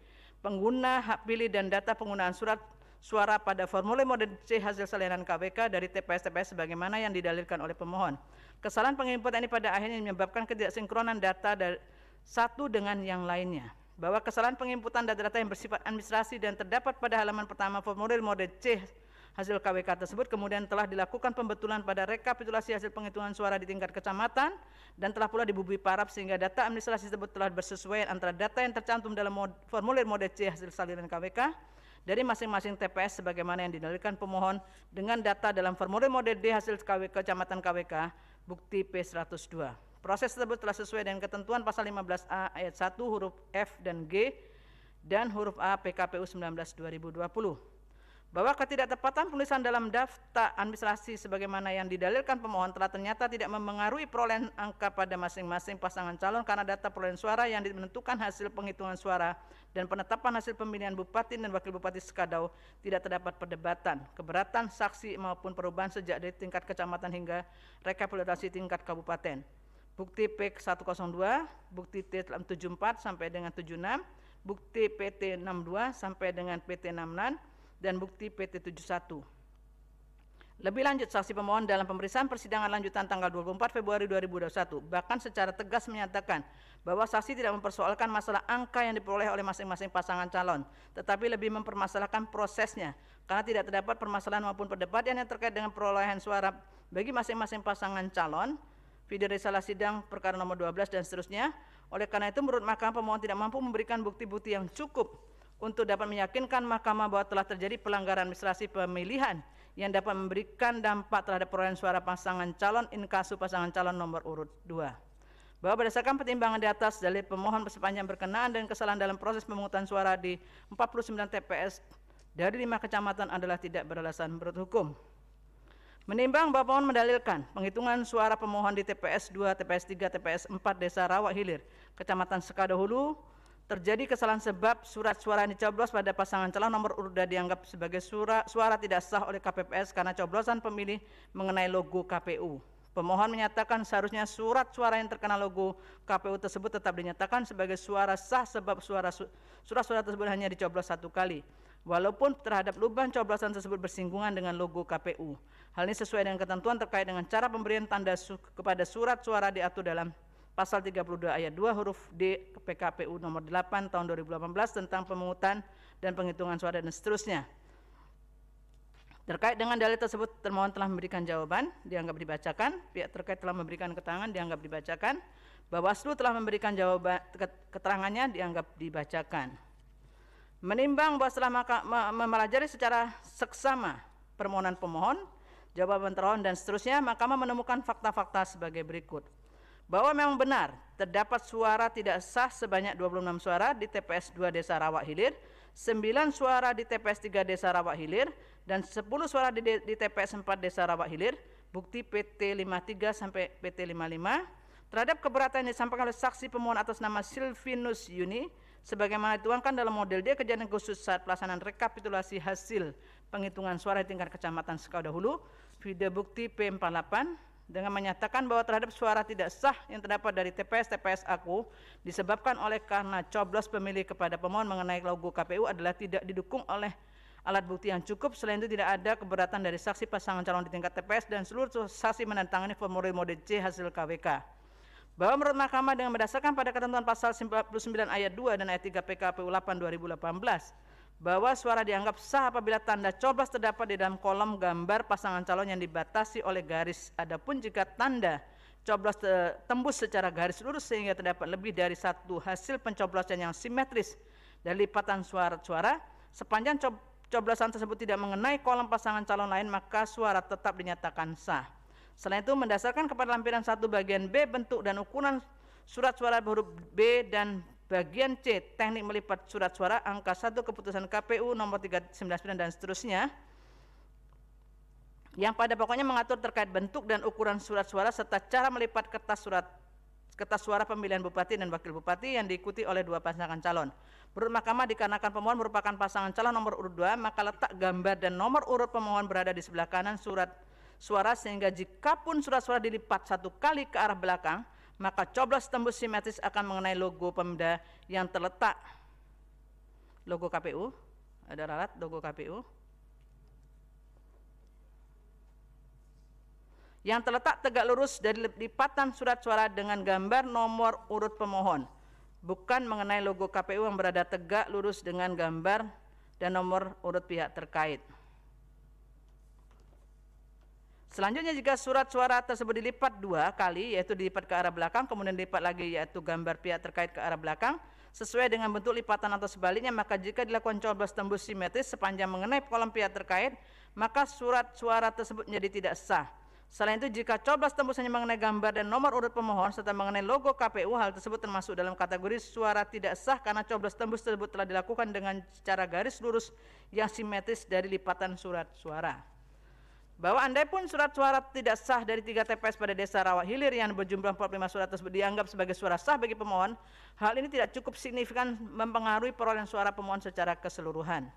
pengguna hak pilih, dan data penggunaan surat suara pada formulir mode C hasil salinan KWK dari TPS-TPS sebagaimana yang didalilkan oleh pemohon. Kesalahan penginputan ini pada akhirnya menyebabkan ketidaksinkronan data dari satu dengan yang lainnya. Bahwa kesalahan penginputan data-data yang bersifat administrasi dan terdapat pada halaman pertama formulir mode C hasil KWK tersebut kemudian telah dilakukan pembetulan pada rekapitulasi hasil penghitungan suara di tingkat kecamatan dan telah pula dibubui paraf sehingga data administrasi tersebut telah bersesuaian antara data yang tercantum dalam formulir mode C hasil salinan KWK dari masing-masing TPS sebagaimana yang didalilkan pemohon dengan data dalam formulir mode D hasil kecamatan KWK bukti P102. Proses tersebut telah sesuai dengan ketentuan pasal 15A ayat 1 huruf F dan G dan huruf A PKPU 19/2020. Bahwa ketidaktepatan penulisan dalam daftar administrasi sebagaimana yang didalilkan pemohon telah ternyata tidak mempengaruhi perolehan angka pada masing-masing pasangan calon karena data perolehan suara yang menentukan hasil penghitungan suara dan penetapan hasil pemilihan Bupati dan Wakil Bupati Sekadau tidak terdapat perdebatan, keberatan, saksi maupun perubahan sejak dari tingkat kecamatan hingga rekapitulasi tingkat kabupaten. Bukti P102, bukti T74 sampai dengan 76, bukti PT62 sampai dengan PT66, dan bukti PT71. Lebih lanjut, saksi pemohon dalam pemeriksaan persidangan lanjutan tanggal 24 Februari 2021 bahkan secara tegas menyatakan bahwa saksi tidak mempersoalkan masalah angka yang diperoleh oleh masing-masing pasangan calon, tetapi lebih mempermasalahkan prosesnya karena tidak terdapat permasalahan maupun perdebatan yang terkait dengan perolehan suara bagi masing-masing pasangan calon. Video risalah sidang perkara nomor 12 dan seterusnya. Oleh karena itu, menurut Mahkamah, pemohon tidak mampu memberikan bukti-bukti yang cukup untuk dapat meyakinkan Mahkamah bahwa telah terjadi pelanggaran administrasi pemilihan yang dapat memberikan dampak terhadap perolehan suara pasangan calon inkasu pasangan calon nomor urut 2. Bahwa berdasarkan pertimbangan di atas, dalil pemohon sepanjang berkenaan dan kesalahan dalam proses pemungutan suara di 49 TPS dari 5 kecamatan adalah tidak beralasan menurut hukum. Menimbang bahwa pemohon mendalilkan penghitungan suara pemohon di TPS 2, TPS 3, TPS 4 Desa Rawak Hilir, Kecamatan Sekado Hulu, terjadi kesalahan sebab surat suara yang dicoblos pada pasangan calon nomor urut 2 dianggap sebagai suara tidak sah oleh KPPS karena coblosan pemilih mengenai logo KPU. Pemohon menyatakan seharusnya surat suara yang terkena logo KPU tersebut tetap dinyatakan sebagai suara sah sebab surat suara tersebut hanya dicoblos 1 kali. Walaupun terhadap lubang coblosan tersebut bersinggungan dengan logo KPU. Hal ini sesuai dengan ketentuan terkait dengan cara pemberian tanda kepada surat suara diatur dalam Pasal 32 ayat 2 huruf D PKPU nomor 8 tahun 2018 tentang pemungutan dan penghitungan suara dan seterusnya. Terkait dengan dalil tersebut, termohon telah memberikan jawaban, dianggap dibacakan. Pihak terkait telah memberikan keterangan, dianggap dibacakan. Bawaslu telah memberikan jawaban keterangannya dianggap dibacakan. Menimbang bahwa setelah mempelajari secara seksama permohonan pemohon, jawaban termohon dan seterusnya, Mahkamah menemukan fakta-fakta sebagai berikut. Bahwa memang benar terdapat suara tidak sah sebanyak 26 suara di TPS 2 Desa Rawak Hilir, 9 suara di TPS 3 Desa Rawak Hilir, dan 10 suara di TPS 4 Desa Rawak Hilir, bukti PT 53 sampai PT 55, terhadap keberatan yang disampaikan oleh saksi pemohon atas nama Silvinus Yuni, sebagaimana dituangkan dalam model D kejadian khusus saat pelaksanaan rekapitulasi hasil penghitungan suara di tingkat kecamatan Sukadahulu, video bukti P48, dengan menyatakan bahwa terhadap suara tidak sah yang terdapat dari TPS aku disebabkan oleh karena coblos pemilih kepada pemohon mengenai logo KPU adalah tidak didukung oleh alat bukti yang cukup. Selain itu tidak ada keberatan dari saksi pasangan calon di tingkat TPS dan seluruh saksi menandatangani formulir mode C hasil KWK. Bahwa menurut Mahkamah dengan berdasarkan pada ketentuan pasal 99 ayat 2 dan ayat 3 PKPU 8 2018, bahwa suara dianggap sah apabila tanda coblos terdapat di dalam kolom gambar pasangan calon yang dibatasi oleh garis. Adapun jika tanda coblos tembus secara garis lurus sehingga terdapat lebih dari satu hasil pencoblosan yang simetris dari lipatan suara sepanjang coblosan tersebut tidak mengenai kolom pasangan calon lain, maka suara tetap dinyatakan sah. Selain itu, mendasarkan kepada lampiran 1 bagian B bentuk dan ukuran surat suara huruf B dan bagian C teknik melipat surat suara angka 1 keputusan KPU nomor 399 dan seterusnya, yang pada pokoknya mengatur terkait bentuk dan ukuran surat suara serta cara melipat kertas suara pemilihan bupati dan wakil bupati yang diikuti oleh 2 pasangan calon. Menurut Mahkamah, dikarenakan pemohon merupakan pasangan calon nomor urut 2, maka letak gambar dan nomor urut pemohon berada di sebelah kanan surat suara, sehingga jikapun surat suara dilipat 1 kali ke arah belakang, maka coblos tembus simetris akan mengenai logo Pemda yang terletak logo KPU, ada ralat logo KPU, yang terletak tegak lurus dari lipatan surat suara dengan gambar nomor urut pemohon, bukan mengenai logo KPU yang berada tegak lurus dengan gambar dan nomor urut pihak terkait. Selanjutnya, jika surat suara tersebut dilipat 2 kali, yaitu dilipat ke arah belakang, kemudian dilipat lagi yaitu gambar pihak terkait ke arah belakang, sesuai dengan bentuk lipatan atau sebaliknya, maka jika dilakukan coblos tembus simetris sepanjang mengenai kolom pihak terkait, maka surat suara tersebut menjadi tidak sah. Selain itu, jika coblos tembus hanya mengenai gambar dan nomor urut pemohon serta mengenai logo KPU, hal tersebut termasuk dalam kategori suara tidak sah karena coblos tembus tersebut telah dilakukan dengan cara garis lurus yang simetris dari lipatan surat suara. Bahwa andai pun surat suara tidak sah dari 3 TPS pada Desa Rawak Hilir yang berjumlah 45 surat tersebut dianggap sebagai suara sah bagi pemohon, hal ini tidak cukup signifikan mempengaruhi perolehan suara pemohon secara keseluruhan.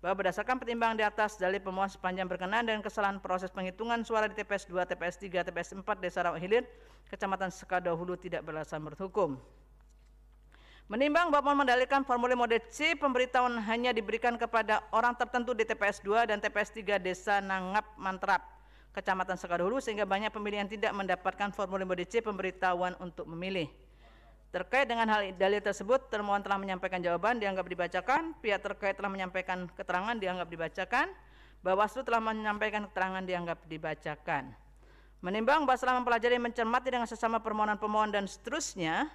Bahwa berdasarkan pertimbangan di atas, dalil pemohon sepanjang berkenaan dengan kesalahan proses penghitungan suara di TPS 2, TPS 3, TPS 4 Desa Rawak Hilir, Kecamatan Sukadahulu tidak beralasan menurut hukum. Menimbang bahwa mendalilkan formulir mode C pemberitahuan hanya diberikan kepada orang tertentu di TPS 2 dan TPS 3 Desa Nangap Mantrap, Kecamatan Sukadahulu, sehingga banyak pemilih yang tidak mendapatkan formulir mode C pemberitahuan untuk memilih. Terkait dengan hal dalil tersebut, termohon telah menyampaikan jawaban dianggap dibacakan, pihak terkait telah menyampaikan keterangan dianggap dibacakan, Bawaslu telah menyampaikan keterangan dianggap dibacakan. Menimbang bahwa setelah mempelajari mencermati dengan sesama permohonan pemohon dan seterusnya,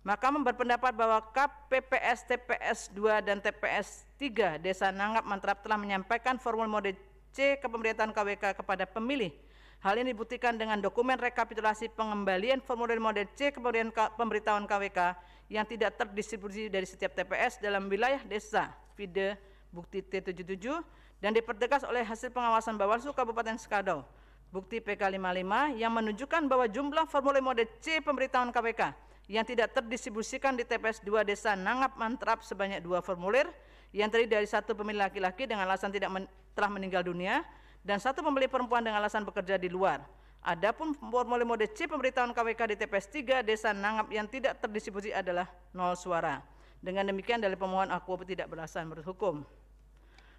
Mahkamah berpendapat bahwa KPPS TPS 2 dan TPS 3 Desa Nangap Mantrap telah menyampaikan formulir mode C kepemberitahuan KWK kepada pemilih. Hal ini dibuktikan dengan dokumen rekapitulasi pengembalian formulir mode C pemberitahuan KWK yang tidak terdistribusi dari setiap TPS dalam wilayah desa, video bukti T77, dan dipertegas oleh hasil pengawasan Bawaslu Kabupaten Sekadau, bukti PK55 yang menunjukkan bahwa jumlah formulir mode C pemberitahuan KWK yang tidak terdistribusikan di TPS 2 Desa Nangap Mantrap sebanyak 2 formulir yang terdiri dari 1 pemilih laki-laki dengan alasan telah meninggal dunia dan 1 pemilih perempuan dengan alasan bekerja di luar. Adapun formulir mode C pemberitahuan KWK di TPS 3 Desa Nangap yang tidak terdistribusi adalah 0 suara. Dengan demikian, dalil pemohon aku tidak beralasan menurut hukum.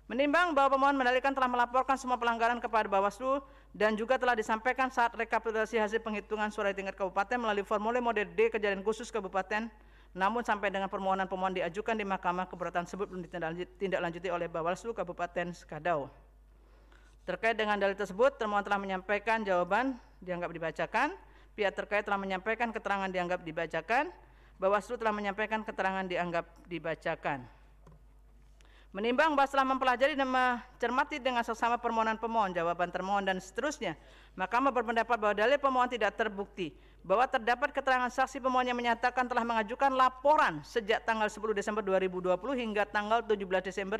Menimbang bahwa pemohon mendalilkan telah melaporkan semua pelanggaran kepada Bawaslu dan juga telah disampaikan saat rekapitulasi hasil penghitungan suara di tingkat kabupaten melalui formulir mode D kejadian khusus kabupaten, namun sampai dengan permohonan pemohon diajukan di Mahkamah, keberatan tersebut belum ditindaklanjuti oleh Bawaslu Kabupaten Sekadau. Terkait dengan dalil tersebut, termohon telah menyampaikan jawaban dianggap dibacakan. pihak terkait telah menyampaikan keterangan dianggap dibacakan. Bawaslu telah menyampaikan keterangan dianggap dibacakan. Menimbang bahwa setelah mempelajari dan mencermati dengan seksama permohonan pemohon, jawaban termohon dan seterusnya, Mahkamah berpendapat bahwa dalil pemohon tidak terbukti, bahwa terdapat keterangan saksi pemohon yang menyatakan telah mengajukan laporan sejak tanggal 10 Desember 2020 hingga tanggal 17 Desember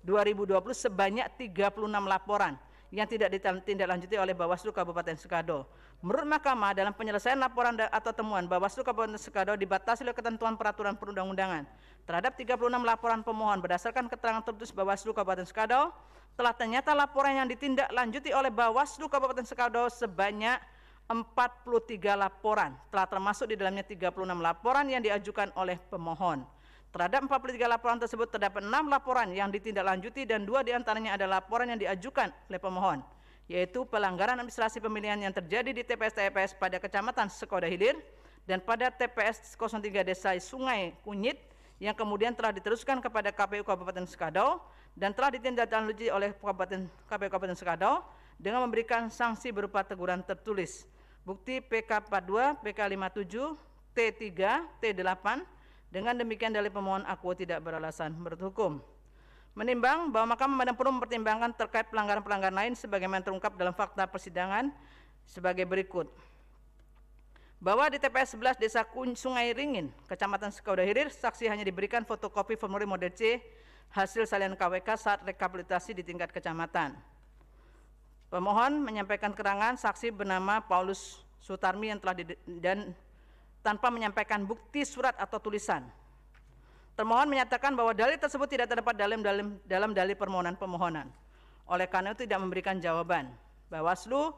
2020 sebanyak 36 laporan yang tidak ditindaklanjuti oleh Bawaslu Kabupaten Sekado. Menurut Mahkamah, dalam penyelesaian laporan atau temuan, Bawaslu Kabupaten Sekado dibatasi oleh ketentuan peraturan perundang-undangan terhadap 36 laporan pemohon. Berdasarkan keterangan tertulis Bawaslu Kabupaten Sekado, telah ternyata laporan yang ditindaklanjuti oleh Bawaslu Kabupaten Sekado sebanyak 43 laporan, telah termasuk di dalamnya 36 laporan yang diajukan oleh pemohon. Terhadap 43 laporan tersebut terdapat 6 laporan yang ditindaklanjuti dan 2 diantaranya adalah laporan yang diajukan oleh pemohon, yaitu pelanggaran administrasi pemilihan yang terjadi di TPS-TPS pada Kecamatan Sekodah Hilir dan pada TPS 03 Desa Sungai Kunyit yang kemudian telah diteruskan kepada KPU Kabupaten Sekado dan telah ditindaklanjuti oleh KPU Kabupaten Sekado dengan memberikan sanksi berupa teguran tertulis. Bukti PK42, PK57, T3, T8. Dengan demikian dalil pemohon akuo tidak beralasan menurut hukum. Menimbang bahwa Mahkamah perlu mempertimbangkan terkait pelanggaran-pelanggaran lain sebagaimana terungkap dalam fakta persidangan sebagai berikut. Bahwa di TPS 11 Desa Sungai Ringin, Kecamatan Sekodah Hilir, saksi hanya diberikan fotokopi formulir model C hasil salinan KWK saat rekapitulasi di tingkat kecamatan. Pemohon menyampaikan keterangan saksi bernama Paulus Sutarmi yang telah tanpa menyampaikan bukti surat atau tulisan. Termohon menyatakan bahwa dalil tersebut tidak terdapat dalam dalil permohonan pemohonan. Oleh karena itu tidak memberikan jawaban. Bawaslu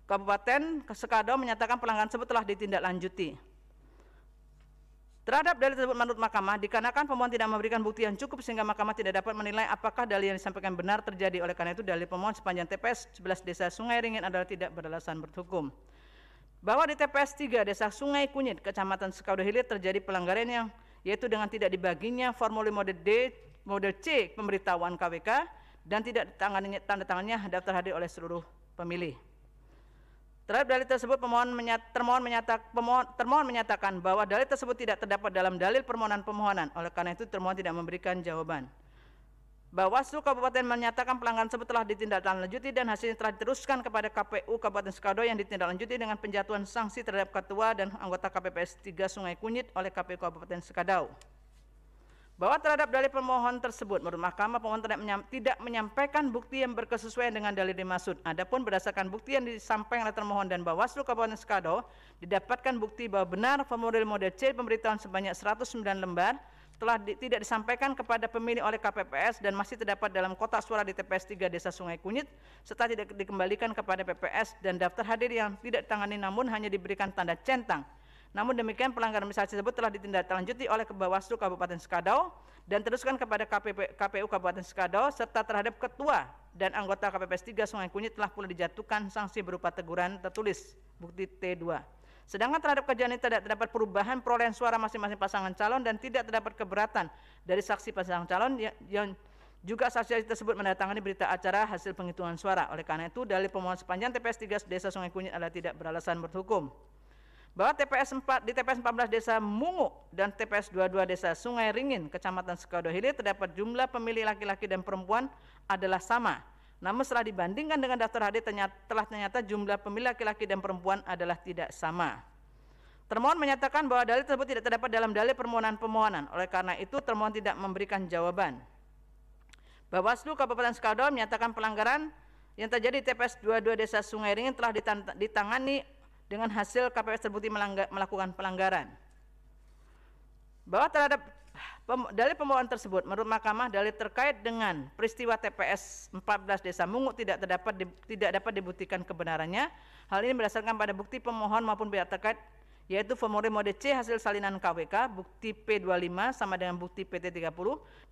Kabupaten Sekado menyatakan pelanggaran tersebut telah ditindaklanjuti. Terhadap dalil tersebut menurut Mahkamah, dikarenakan pemohon tidak memberikan bukti yang cukup sehingga Mahkamah tidak dapat menilai apakah dalil yang disampaikan benar terjadi. Oleh karena itu dalil pemohon sepanjang TPS 11 Desa Sungai Ringin adalah tidak beralasan berhukum. Bahwa di TPS 3 Desa Sungai Kunyit, Kecamatan Sekodah Hilir terjadi pelanggaran yaitu dengan tidak dibaginya formulir model C pemberitahuan KWK dan tidak tanda tangannya daftar hadir oleh seluruh pemilih. Terhadap dalil tersebut termohon menyatakan bahwa dalil tersebut tidak terdapat dalam dalil permohonan pemohonan. Oleh karena itu termohon tidak memberikan jawaban. Bawaslu Kabupaten menyatakan pelanggaran tersebut telah ditindaklanjuti dan hasilnya telah diteruskan kepada KPU Kabupaten Sekado yang ditindaklanjuti dengan penjatuhan sanksi terhadap ketua dan anggota KPPS 3 Sungai Kunyit oleh KPU Kabupaten Sekado. Bahwa terhadap dalil pemohon tersebut, menurut Mahkamah pemohon tidak menyampaikan bukti yang berkesesuaian dengan dalil dimaksud. Adapun berdasarkan bukti yang disampaikan oleh termohon dan Bawaslu Kabupaten Sekado, didapatkan bukti bahwa benar formulir model C pemberitahuan sebanyak 109 lembar tidak disampaikan kepada pemilih oleh KPPS dan masih terdapat dalam kotak suara di TPS 3 Desa Sungai Kunyit serta tidak dikembalikan kepada PPS dan daftar hadir yang tidak ditangani namun hanya diberikan tanda centang. Namun demikian pelanggaran administrasi tersebut telah ditindaklanjuti oleh Bawaslu Kabupaten Sekado dan teruskan kepada KPU Kabupaten Sekado serta terhadap ketua dan anggota KPPS 3 Sungai Kunyit telah pula dijatuhkan sanksi berupa teguran tertulis bukti T2. Sedangkan terhadap kejadian ini tidak terdapat perubahan perolehan suara masing-masing pasangan calon dan tidak terdapat keberatan dari saksi pasangan calon yang juga saksi tersebut menandatangani berita acara hasil penghitungan suara. Oleh karena itu dalil pemohon sepanjang TPS 3 Desa Sungai Kunyit adalah tidak beralasan berhukum. Bahwa di TPS 14 Desa Mungu dan TPS 22 Desa Sungai Ringin, Kecamatan Sekodah Hilir terdapat jumlah pemilih laki-laki dan perempuan adalah sama. Namun setelah dibandingkan dengan daftar hadir ternyata jumlah pemilih laki-laki dan perempuan adalah tidak sama. Termohon menyatakan bahwa dalil tersebut tidak terdapat dalam dalil permohonan. Oleh karena itu termohon tidak memberikan jawaban. Bawaslu Kabupaten Sekado menyatakan pelanggaran yang terjadi di TPS 22 Desa Sungai Ringin telah ditangani dengan hasil KPPS terbukti melakukan pelanggaran. Bahwa terhadap dalil pemohon tersebut, menurut Mahkamah dalil terkait dengan peristiwa TPS 14 Desa Mungu tidak dapat dibuktikan kebenarannya. Hal ini berdasarkan pada bukti pemohon maupun pihak terkait, yaitu formulir model C hasil salinan KWK, bukti P25 sama dengan bukti PT30.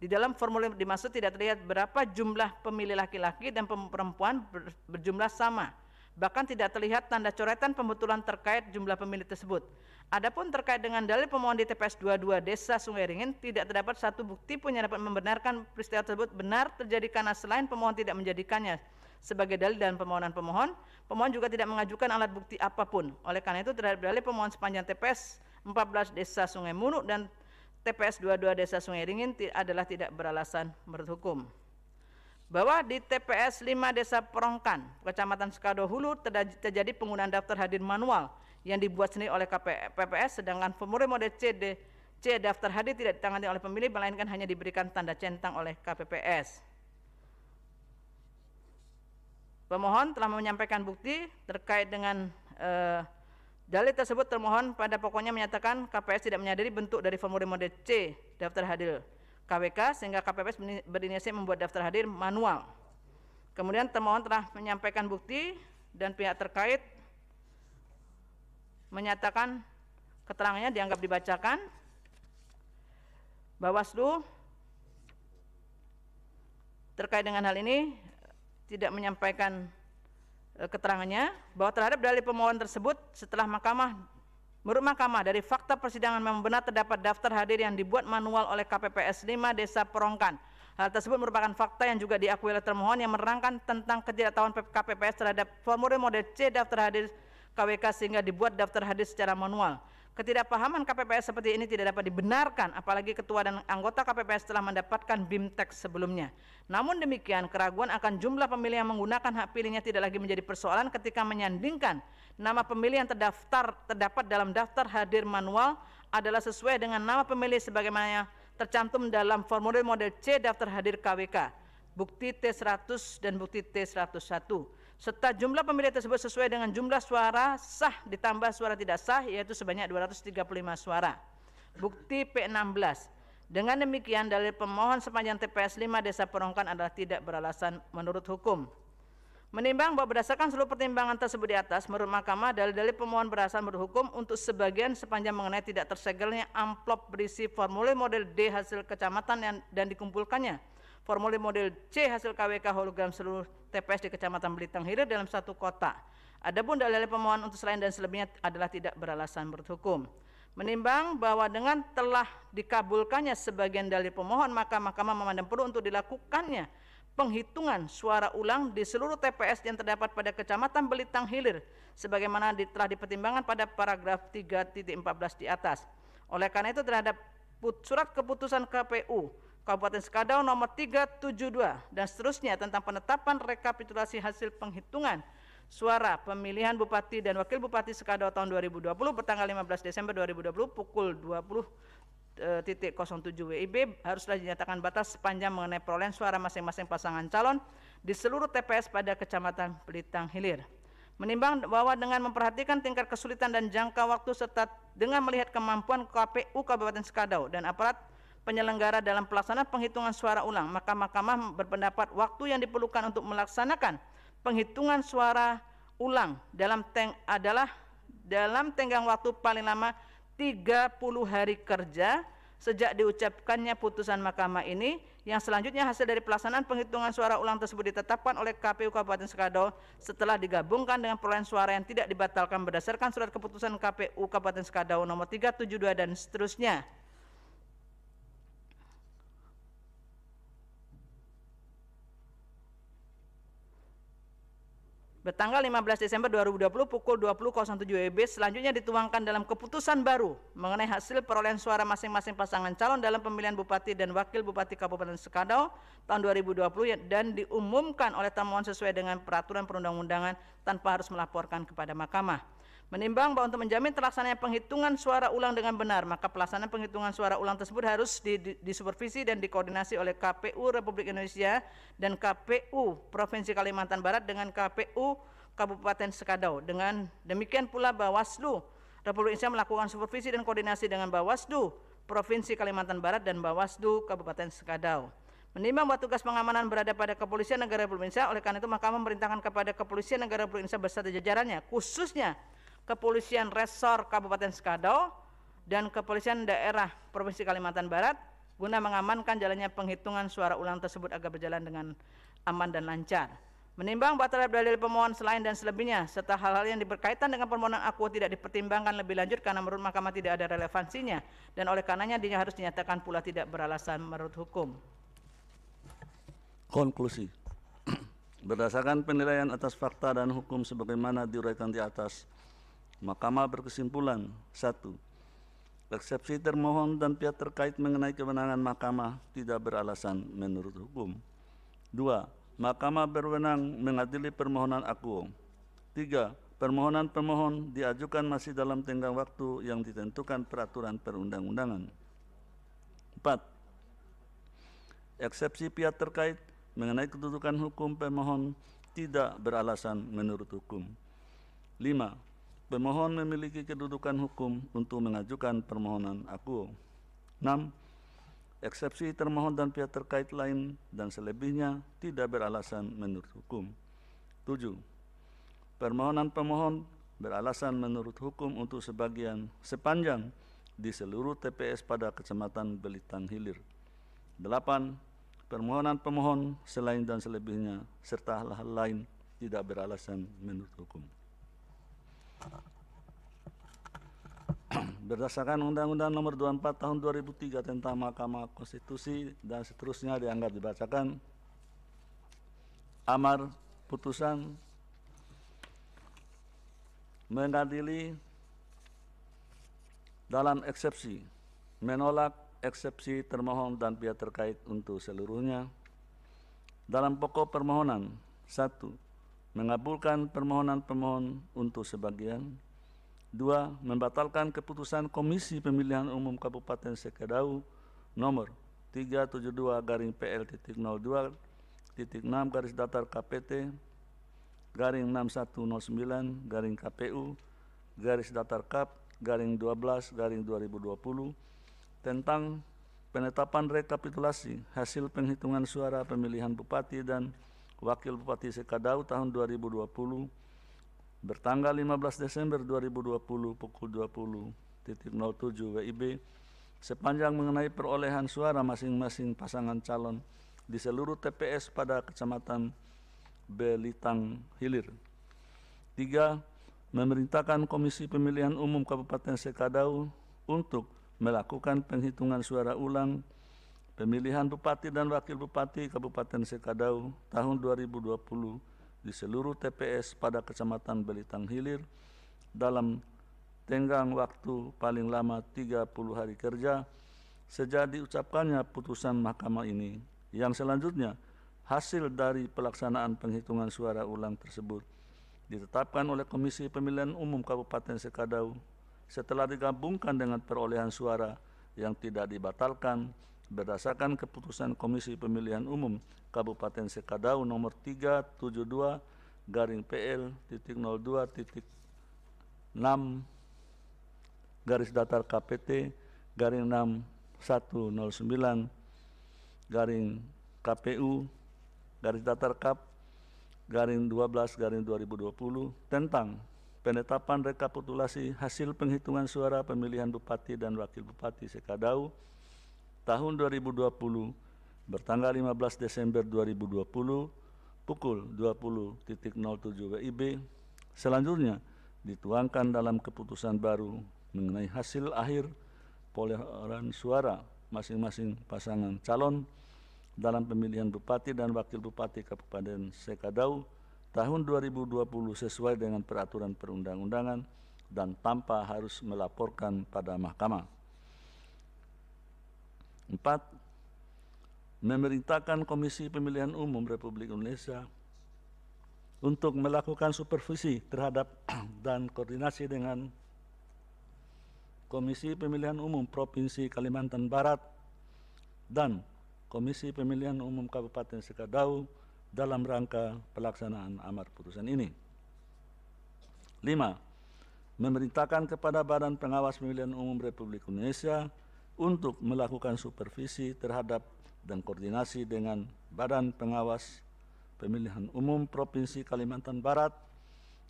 Di dalam formulir dimaksud tidak terlihat berapa jumlah pemilih laki-laki dan perempuan berjumlah sama. Bahkan tidak terlihat tanda coretan pembetulan terkait jumlah pemilih tersebut. Adapun terkait dengan dalil pemohon di TPS 22 Desa Sungai Ringin, tidak terdapat satu bukti pun yang dapat membenarkan peristiwa tersebut benar terjadi karena selain pemohon tidak menjadikannya sebagai dalil dalam permohonan pemohon. Pemohon juga tidak mengajukan alat bukti apapun. Oleh karena itu terhadap dalil pemohon sepanjang TPS 14 Desa Sungai Munuk dan TPS 22 Desa Sungai Ringin adalah tidak beralasan menurut hukum. Bahwa di TPS 5 Desa Perongkan, Kecamatan Sekado Hulu terjadi penggunaan daftar hadir manual yang dibuat sendiri oleh KPPS, sedangkan formulir model C daftar hadir tidak ditangani oleh pemilih, melainkan hanya diberikan tanda centang oleh KPPS. Pemohon telah menyampaikan bukti terkait dengan dalil tersebut. Termohon pada pokoknya menyatakan KPPS tidak menyadari bentuk dari formulir model C daftar hadir KWK sehingga KPPS berinisiatif membuat daftar hadir manual. Kemudian termohon telah menyampaikan bukti dan pihak terkait menyatakan keterangannya dianggap dibacakan. Bawaslu terkait dengan hal ini tidak menyampaikan keterangannya bahwa terhadap dalil pemohon tersebut setelah menurut Mahkamah dari fakta persidangan memang benar terdapat daftar hadir yang dibuat manual oleh KPPS 5 Desa Perongkan. Hal tersebut merupakan fakta yang juga diakui oleh termohon yang menerangkan tentang ketidaktahuan KPPS terhadap formulir model C daftar hadir KWK sehingga dibuat daftar hadir secara manual. Ketidakpahaman KPPS seperti ini tidak dapat dibenarkan, apalagi ketua dan anggota KPPS telah mendapatkan BIMTEK sebelumnya. Namun demikian, keraguan akan jumlah pemilih yang menggunakan hak pilihnya tidak lagi menjadi persoalan ketika menyandingkan nama pemilih yang terdapat dalam daftar hadir manual adalah sesuai dengan nama pemilih sebagaimana tercantum dalam formulir model C daftar hadir KWK, bukti T100 dan bukti T101. Serta jumlah pemilih tersebut sesuai dengan jumlah suara sah ditambah suara tidak sah, yaitu sebanyak 235 suara. Bukti P16. Dengan demikian, dalil pemohon sepanjang TPS 5 Desa Perongkan adalah tidak beralasan menurut hukum. Menimbang bahwa berdasarkan seluruh pertimbangan tersebut di atas, menurut Mahkamah, dalil-dalil pemohon beralasan menurut hukum untuk sebagian sepanjang mengenai tidak tersegelnya amplop berisi formulir model D hasil kecamatan dan dikumpulkannya formulir model C hasil KWK hologram seluruh TPS di Kecamatan Belitung Hilir dalam satu kotak. Adapun dalil pemohon untuk selain dan selebihnya adalah tidak beralasan menurut hukum. Menimbang bahwa dengan telah dikabulkannya sebagian dalil pemohon, maka Mahkamah memandang perlu untuk dilakukannya penghitungan suara ulang di seluruh TPS yang terdapat pada Kecamatan Belitung Hilir sebagaimana telah dipertimbangkan pada paragraf 3.14 di atas. Oleh karena itu terhadap surat keputusan KPU Kabupaten Sekadau nomor 372 dan seterusnya tentang penetapan rekapitulasi hasil penghitungan suara pemilihan Bupati dan Wakil Bupati Sekadau tahun 2020 bertanggal 15 Desember 2020 pukul 20.07 WIB haruslah dinyatakan batas sepanjang mengenai perolehan suara masing-masing pasangan calon di seluruh TPS pada Kecamatan Belitung Hilir. Menimbang bahwa dengan memperhatikan tingkat kesulitan dan jangka waktu serta dengan melihat kemampuan KPU Kabupaten Sekadau dan aparat penyelenggara dalam pelaksanaan penghitungan suara ulang, maka Mahkamah berpendapat waktu yang diperlukan untuk melaksanakan penghitungan suara ulang adalah dalam tenggang waktu paling lama 30 hari kerja sejak diucapkannya putusan Mahkamah ini, yang selanjutnya hasil dari pelaksanaan penghitungan suara ulang tersebut ditetapkan oleh KPU Kabupaten Sekadau setelah digabungkan dengan perolehan suara yang tidak dibatalkan berdasarkan surat keputusan KPU Kabupaten Sekadau nomor 372 dan seterusnya. Bertanggal 15 Desember 2020 pukul 20.07 WIB selanjutnya dituangkan dalam keputusan baru mengenai hasil perolehan suara masing-masing pasangan calon dalam pemilihan Bupati dan Wakil Bupati Kabupaten Sekadau tahun 2020 dan diumumkan oleh termohon sesuai dengan peraturan perundang-undangan tanpa harus melaporkan kepada Mahkamah. Menimbang bahwa untuk menjamin terlaksananya penghitungan suara ulang dengan benar, maka pelaksanaan penghitungan suara ulang tersebut harus disupervisi dan dikoordinasi oleh KPU Republik Indonesia dan KPU Provinsi Kalimantan Barat dengan KPU Kabupaten Sekadau. Dengan demikian pula Bawaslu Republik Indonesia melakukan supervisi dan koordinasi dengan Bawaslu Provinsi Kalimantan Barat dan Bawaslu Kabupaten Sekadau. Menimbang bahwa tugas pengamanan berada pada Kepolisian Negara Republik Indonesia, oleh karena itu Mahkamah memerintahkan kepada Kepolisian Negara Republik Indonesia beserta jajarannya, khususnya Kepolisian Resor Kabupaten Sekadau dan Kepolisian Daerah Provinsi Kalimantan Barat guna mengamankan jalannya penghitungan suara ulang tersebut agar berjalan dengan aman dan lancar. Menimbang bahwa terhadap dalil pemohon selain dan selebihnya serta hal-hal yang berkaitan dengan permohonan akuo tidak dipertimbangkan lebih lanjut karena menurut Mahkamah tidak ada relevansinya dan oleh karenanya dia harus dinyatakan pula tidak beralasan menurut hukum. Konklusi. Berdasarkan penilaian atas fakta dan hukum sebagaimana diuraikan di atas, Mahkamah berkesimpulan: 1. Eksepsi termohon dan pihak terkait mengenai kewenangan Mahkamah tidak beralasan menurut hukum. 2. Mahkamah berwenang mengadili permohonan akuo. 3. Permohonan pemohon diajukan masih dalam tenggang waktu yang ditentukan peraturan perundang-undangan. 4. Eksepsi pihak terkait mengenai kedudukan hukum pemohon tidak beralasan menurut hukum. 5. Pemohon memiliki kedudukan hukum untuk mengajukan permohonan akuo. 6. Eksepsi termohon dan pihak terkait lain dan selebihnya tidak beralasan menurut hukum. 7. Permohonan pemohon beralasan menurut hukum untuk sepanjang di seluruh TPS pada Kecamatan Belitung Hilir. 8. Permohonan pemohon selain dan selebihnya serta hal-hal lain tidak beralasan menurut hukum. Berdasarkan Undang-Undang Nomor 24 Tahun 2003 tentang Mahkamah Konstitusi dan seterusnya dianggap dibacakan. Amar putusan mengadili dalam eksepsi, menolak eksepsi termohon dan pihak terkait untuk seluruhnya. Dalam pokok permohonan, 1. Mengabulkan permohonan pemohon untuk sebagian. 2. Membatalkan keputusan Komisi Pemilihan Umum Kabupaten Sekadau nomor 372-PL.002-610-KPU-KAP-12-12/2020 tentang penetapan rekapitulasi hasil penghitungan suara pemilihan Bupati dan Wakil Bupati Sekadau tahun 2020 bertanggal 15 Desember 2020 pukul 20.07 WIB sepanjang mengenai perolehan suara masing-masing pasangan calon di seluruh TPS pada Kecamatan Belitung Hilir. 3. Memerintahkan Komisi Pemilihan Umum Kabupaten Sekadau untuk melakukan penghitungan suara ulang pemilihan Bupati dan Wakil Bupati Kabupaten Sekadau tahun 2020 di seluruh TPS pada Kecamatan Belitung Hilir dalam tenggang waktu paling lama 30 hari kerja sejak diucapkannya putusan Mahkamah ini. Yang selanjutnya, hasil dari pelaksanaan penghitungan suara ulang tersebut ditetapkan oleh Komisi Pemilihan Umum Kabupaten Sekadau setelah digabungkan dengan perolehan suara yang tidak dibatalkan berdasarkan keputusan Komisi Pemilihan Umum Kabupaten Sekadau nomor 372-6-KPU-KAP-12-12/2020 tentang penetapan rekapitulasi hasil penghitungan suara pemilihan Bupati dan Wakil Bupati Sekadau tahun 2020 bertanggal 15 Desember 2020 pukul 20.07 WIB selanjutnya dituangkan dalam keputusan baru mengenai hasil akhir perolehan suara masing-masing pasangan calon dalam pemilihan Bupati dan Wakil Bupati Kabupaten Sekadau tahun 2020 sesuai dengan peraturan perundang-undangan dan tanpa harus melaporkan pada Mahkamah. 4. Memerintahkan Komisi Pemilihan Umum Republik Indonesia untuk melakukan supervisi terhadap dan koordinasi dengan Komisi Pemilihan Umum Provinsi Kalimantan Barat dan Komisi Pemilihan Umum Kabupaten Sekadau dalam rangka pelaksanaan amar putusan ini. 5. Memerintahkan kepada Badan Pengawas Pemilihan Umum Republik Indonesia untuk melakukan supervisi terhadap dan koordinasi dengan Badan Pengawas Pemilihan Umum Provinsi Kalimantan Barat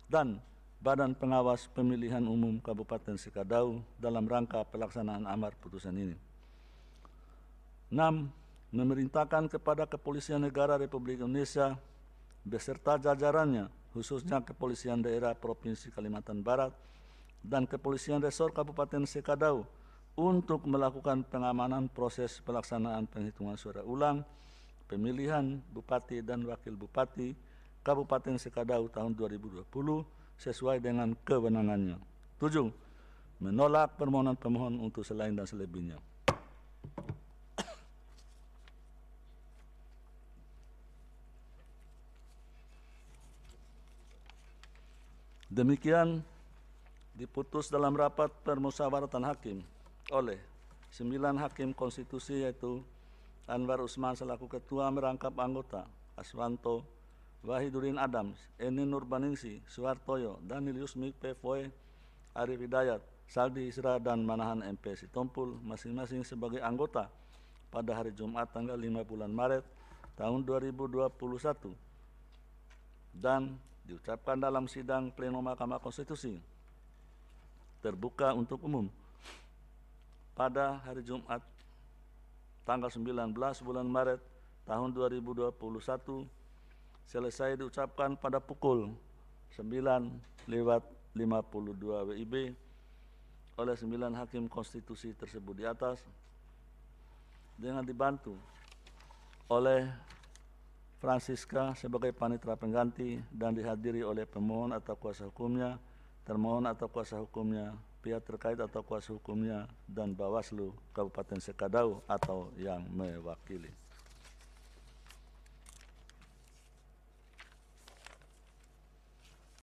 dan Badan Pengawas Pemilihan Umum Kabupaten Sekadau dalam rangka pelaksanaan amar putusan ini. 6. Memerintahkan kepada Kepolisian Negara Republik Indonesia beserta jajarannya, khususnya Kepolisian Daerah Provinsi Kalimantan Barat dan Kepolisian Resor Kabupaten Sekadau untuk melakukan pengamanan proses pelaksanaan penghitungan suara ulang, pemilihan Bupati dan Wakil Bupati Kabupaten Sekadau tahun 2020 sesuai dengan kewenangannya. 7. Menolak permohonan pemohon untuk selain dan selebihnya. Demikian diputus dalam rapat permusyawaratan hakim oleh 9 hakim konstitusi, yaitu Anwar Usman selaku ketua, merangkap anggota Aswanto, Wahidudin Adams, Eni Nurbaningsi, Suhartoyo, Danilius Mikpe Foe, Arif Hidayat, Saldi Isra, dan Manahan MP Sitompul masing-masing sebagai anggota pada hari Jumat tanggal 5 bulan Maret tahun 2021 dan diucapkan dalam sidang pleno Mahkamah Konstitusi terbuka untuk umum pada hari Jumat tanggal 19 bulan Maret tahun 2021 selesai diucapkan pada pukul 9:52 WIB oleh 9 hakim konstitusi tersebut di atas dengan dibantu oleh Francisca sebagai panitera pengganti dan dihadiri oleh pemohon atau kuasa hukumnya, termohon atau kuasa hukumnya, pihak terkait atau kuasa hukumnya, dan Bawaslu Kabupaten Sekadau atau yang mewakili.